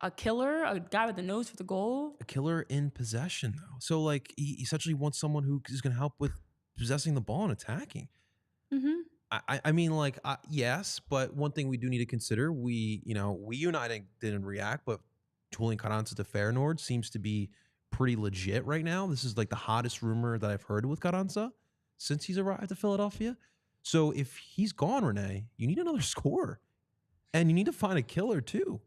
A killer? A guy with the nose for the goal? A killer in possession, though. So, like, he essentially wants someone who is going to help with possessing the ball and attacking. Mm-hmm. I mean, like, yes, but one thing we do need to consider, we United didn't react, but Julian Carranza to Feyenoord seems to be pretty legit right now. This is like the hottest rumor that I've heard with Carranza since he's arrived to Philadelphia. So if he's gone, Renee, you need another scorer, and you need to find a killer too.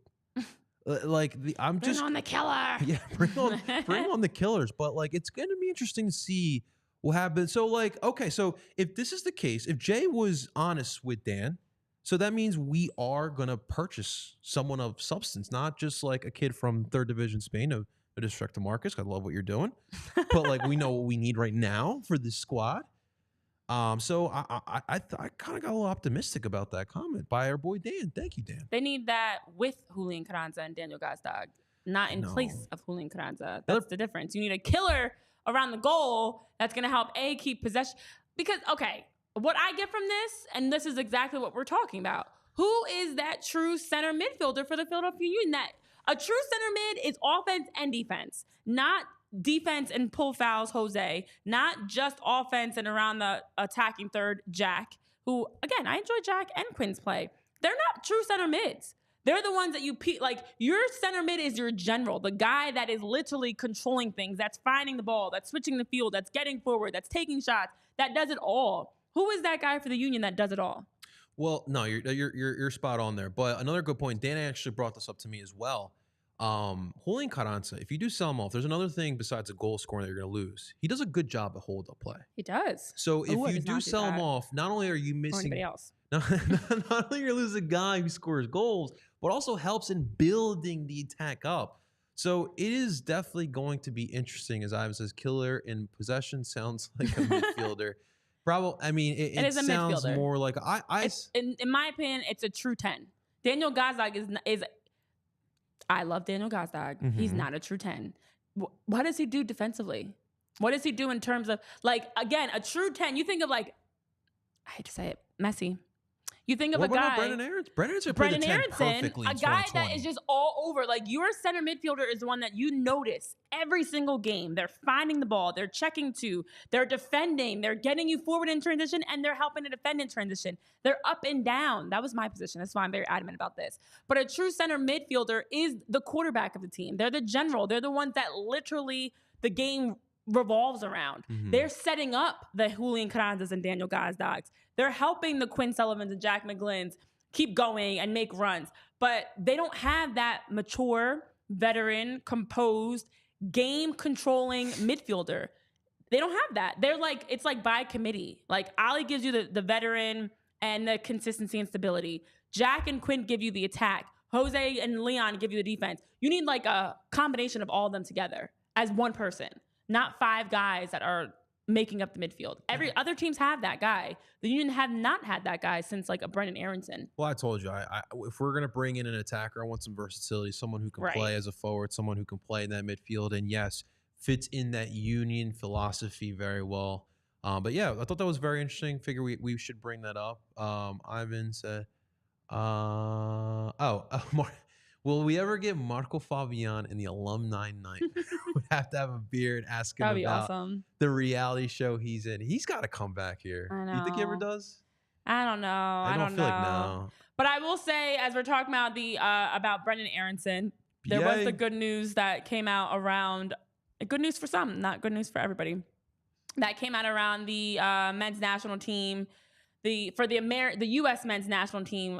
Bring on the killer. Yeah, bring on the killers. But like, it's going to be interesting to see what happens. So like, okay, so if this is the case, if Jay was honest with Dan, so that means we are going to purchase someone of substance, not just like a kid from third division Spain. No disrespect to Marcus, I love what you're doing, but like we know what we need right now for this squad. So I kind of got a little optimistic about that comment by our boy Dan. Thank you, Dan. They need that with Julian Carranza and Daniel Gazdag, not in place of Julian Carranza. That's the difference. You need a killer around the goal that's going to help keep possession. Because, okay, what I get from this, and this is exactly what we're talking about, who is that true center midfielder for the Philadelphia Union? That a true center mid is offense and defense, not defense and pull fouls, Jose, not just offense and around the attacking third, Jack, who, again, I enjoy Jack and Quinn's play. They're not true center mids. They're the ones that your center mid is your general, the guy that is literally controlling things, that's finding the ball, that's switching the field, that's getting forward, that's taking shots, that does it all. Who is that guy for the Union that does it all? Well, no, you're spot on there. But another good point, Dan actually brought this up to me as well. Julian Carranza, if you do sell him off, there's another thing besides a goal scoring that you're going to lose. He does a good job at hold-up play. He does. So if you do sell him off, not only are you missing anybody else, not only you're losing a guy who scores goals, but also helps in building the attack up. So it is definitely going to be interesting. As Ivan says, killer in possession sounds like a midfielder. Probably, I mean, it is a sounds midfielder. More like in my opinion, it's a true 10. Daniel Gazdag is. I love Daniel Gazdag. Mm-hmm. He's not a true 10. What does he do defensively? What does he do in terms of, like, again, a true 10? You think of, like, I hate to say it, Messi. You think of a guy. Brendan Aronson? Brendan Aronson, a guy that is just all over. Like, your center midfielder is the one that you notice every single game. They're finding the ball. They're checking to. They're defending. They're getting you forward in transition, and they're helping to defend in transition. They're up and down. That was my position. That's why I'm very adamant about this. But a true center midfielder is the quarterback of the team. They're the general. They're the ones that literally the game revolves around. Mm-hmm. They're setting up the Julian Carranzas and Daniel Gazdags. They're helping the Quinn Sullivans and Jack McGlynn's keep going and make runs. But they don't have that mature, veteran, composed, game-controlling midfielder. They don't have that. They're like, it's like by committee. Like Ali gives you the veteran and the consistency and stability. Jack and Quinn give you the attack. Jose and Leon give you the defense. You need like a combination of all of them together as one person, not 5 guys that are making up the midfield. Every other teams have that guy. The Union have not had that guy since like a Brendan Aronson. Well, I told you, if we're going to bring in an attacker, I want some versatility, someone who can play as a forward, someone who can play in that midfield. And yes, fits in that Union philosophy very well. But yeah, I thought that was very interesting. Figure we should bring that up. Ivan said, will we ever get Marco Fabian in the alumni night? We'd have to have a beer and ask him about the reality show he's in. He's got to come back here. I know. Do you think he ever does? I don't know. I don't feel like no. But I will say, as we're talking about about Brendan Aronson, there was the good news that came out around. Good news for some, not good news for everybody. That came out around the men's national team, the U.S. men's national team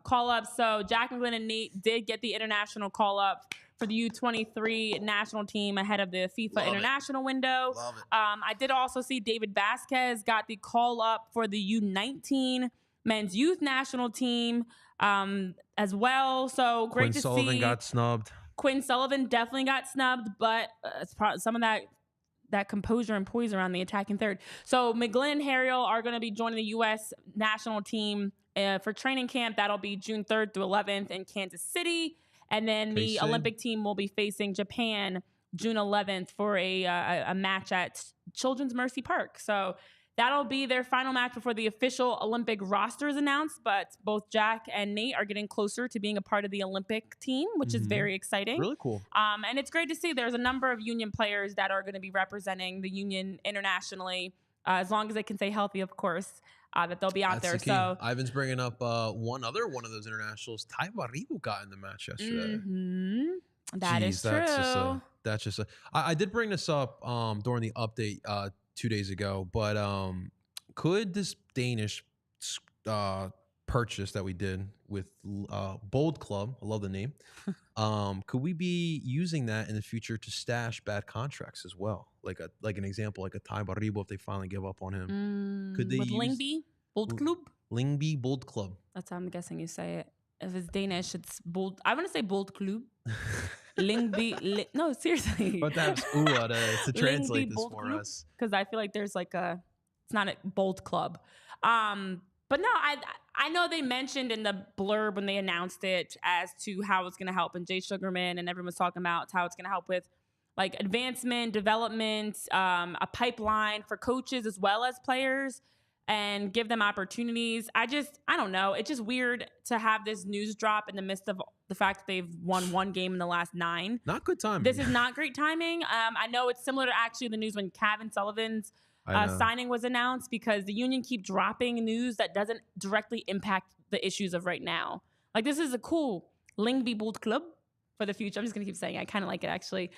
call up. So Jack McGlynn and Nate did get the international call up for the U23 national team ahead of the FIFA international window. Love it. I did also see David Vasquez got the call up for the U19 men's youth national team as well. So great to see. Quinn Sullivan got snubbed. Quinn Sullivan definitely got snubbed, but it's probably some of that composure and poise around the attacking third. So McGlynn and Harriel are going to be joining the U.S. national team for training camp. That'll be June 3rd through 11th in Kansas City. And then the Olympic team will be facing Japan June 11th for a match at Children's Mercy Park. So that'll be their final match before the official Olympic roster is announced. But both Jack and Nate are getting closer to being a part of the Olympic team, which is very exciting. Really cool. And it's great to see there's a number of Union players that are going to be representing the Union internationally, as long as they can stay healthy, of course, that they'll be out there. So Ivan's bringing up one of those internationals. Ty Baribo got in the match yesterday. That is true. That's just I did bring this up during the update 2 days ago, but could this Danish purchase that we did with Bold Club, I love the name, could we be using that in the future to stash bad contracts as well? Like an example, like a Ty Baribo, if they finally give up on him. Could they with Lyngby Bold Club? Lyngby Bold Club. That's how I'm guessing you say it. If it's Danish, it's Bold. I want to say Bold Club. Lyngby. No, seriously. But that's to translate this for us. Because I feel like there's it's not a Bold Club. But no, I know they mentioned in the blurb when they announced it as to how it's going to help. And Jay Sugarman and everyone's talking about how it's going to help with like advancement, development, a pipeline for coaches as well as players, and give them opportunities. I don't know. It's just weird to have this news drop in the midst of the fact that they've won one game in the last 9. Not good timing. This is not great timing. I know it's similar to actually the news when Kevin Sullivan's signing was announced, because the Union keep dropping news that doesn't directly impact the issues of right now. Like, this is a cool Lyngby Bold Club for the future. I'm just going to keep saying it. I kind of like it, actually.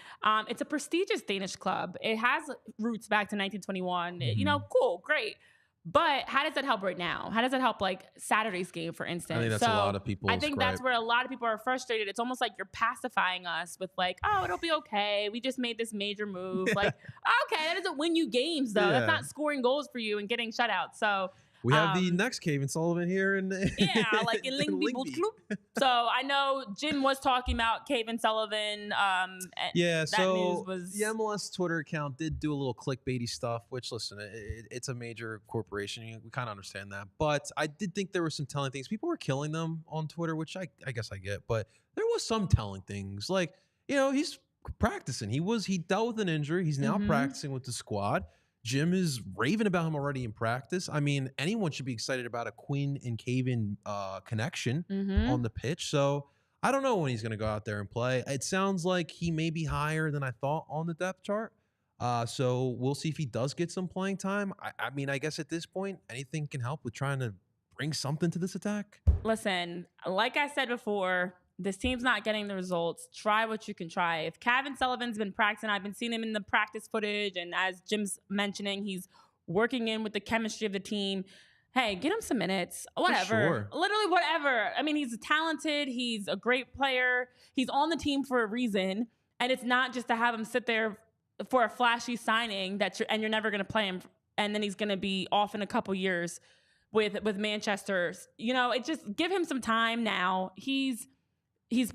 It's a prestigious Danish club. It has roots back to 1921. You know, cool, great. But how does that help right now? How does that help, like, Saturday's game, for instance? I think that's a lot of people. I think that's where a lot of people are frustrated. It's almost like you're pacifying us with, like, oh, it'll be okay. We just made this major move. Like, okay, that doesn't win you games, though. That's not scoring goals for you and getting shutouts. So we have the next Kevin Sullivan here in like in Lyngby Bold Club. So I know Jim was talking about Kevin Sullivan. So the MLS Twitter account did do a little clickbaity stuff, which, listen, it's a major corporation. We kind of understand that. But I did think there were some telling things. People were killing them on Twitter, which I guess I get. But there was some telling things. Like, he's practicing. He dealt with an injury. He's now practicing with the squad. Jim is raving about him already in practice. I mean, anyone should be excited about a Quinn and Kevin connection on the pitch. So I don't know when he's going to go out there and play. It sounds like he may be higher than I thought on the depth chart. So we'll see if he does get some playing time. I mean, I guess at this point, anything can help with trying to bring something to this attack. Listen, like I said before, this team's not getting the results. Try what you can try. If Kevin Sullivan's been practicing, I've been seeing him in the practice footage, and as Jim's mentioning, he's working in with the chemistry of the team. hey, get him some minutes, whatever, literally whatever. I mean, he's talented. He's a great player. He's on the team for a reason. And it's not just to have him sit there for a flashy signing and you're never going to play him. And then he's going to be off in a couple years with Manchester. You know, it just give him some time now. He's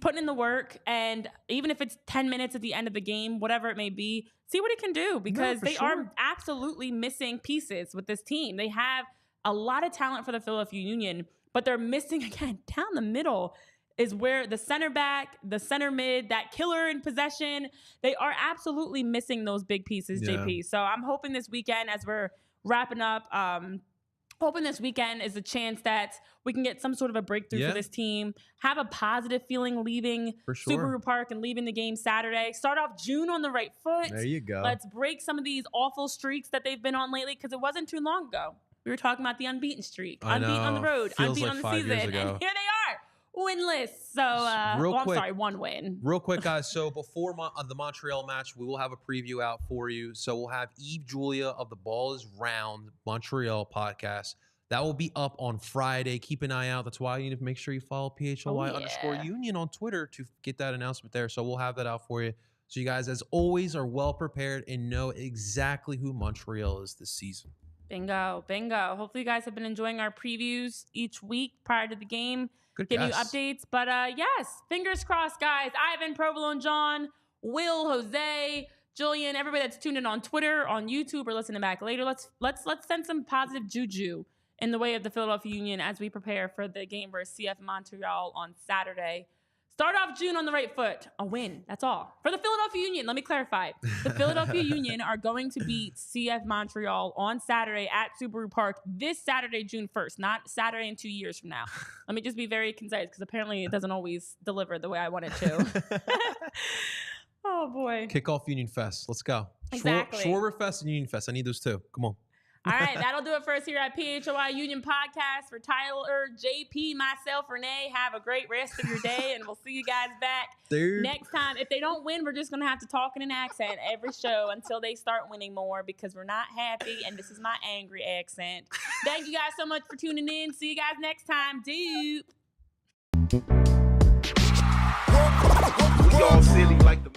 putting in the work. And even if it's 10 minutes at the end of the game, whatever it may be, see what he can do, because they are absolutely missing pieces with this team. They have a lot of talent for the Philadelphia Union, but they're missing, again, down the middle is where the center back, the center mid, that killer in possession, they are absolutely missing those big pieces, JP. So I'm hoping this weekend, as we're wrapping up, hoping this weekend is a chance that we can get some sort of a breakthrough for this team, have a positive feeling leaving Subaru Park and leaving the game Saturday. Start off June on the right foot. There you go. Let's break some of these awful streaks that they've been on lately, because it wasn't too long ago. We were talking about the unbeaten streak, unbeaten on the road, unbeaten on the season, and here they are, winless. So, one win. Real quick, guys. So before the Montreal match, we will have a preview out for you. So we'll have Eve Julia of the Ball is Round Montreal podcast. That will be up on Friday. Keep an eye out. That's why you need to make sure you follow PHLY_Union on Twitter to get that announcement there. So we'll have that out for you. So you guys, as always, are well prepared and know exactly who Montreal is this season. Bingo. Hopefully you guys have been enjoying our previews each week prior to the game. Give you updates. But yes, fingers crossed, guys. Ivan, Provolone, John, Will, Jose, Julian, everybody that's tuned in on Twitter, on YouTube, or listening back later. Let's send some positive juju in the way of the Philadelphia Union as we prepare for the game versus CF Montreal on Saturday. Start off June on the right foot. A win. That's all. For the Philadelphia Union, let me clarify. The Philadelphia Union are going to beat CF Montreal on Saturday at Subaru Park this Saturday, June 1st, not Saturday in 2 years from now. Let me just be very concise, because apparently it doesn't always deliver the way I want it to. Oh, boy. Kickoff Union Fest. Let's go. Exactly. Schwarber Fest and Union Fest. I need those two. Come on. All right, that'll do it for us here at PHLY Union Podcast. For Tyler, JP, myself, Renee, have a great rest of your day, and we'll see you guys back next time. If they don't win, we're just going to have to talk in an accent every show until they start winning more, because we're not happy, and this is my angry accent. Thank you guys so much for tuning in. See you guys next time. DOOP. We all silly like the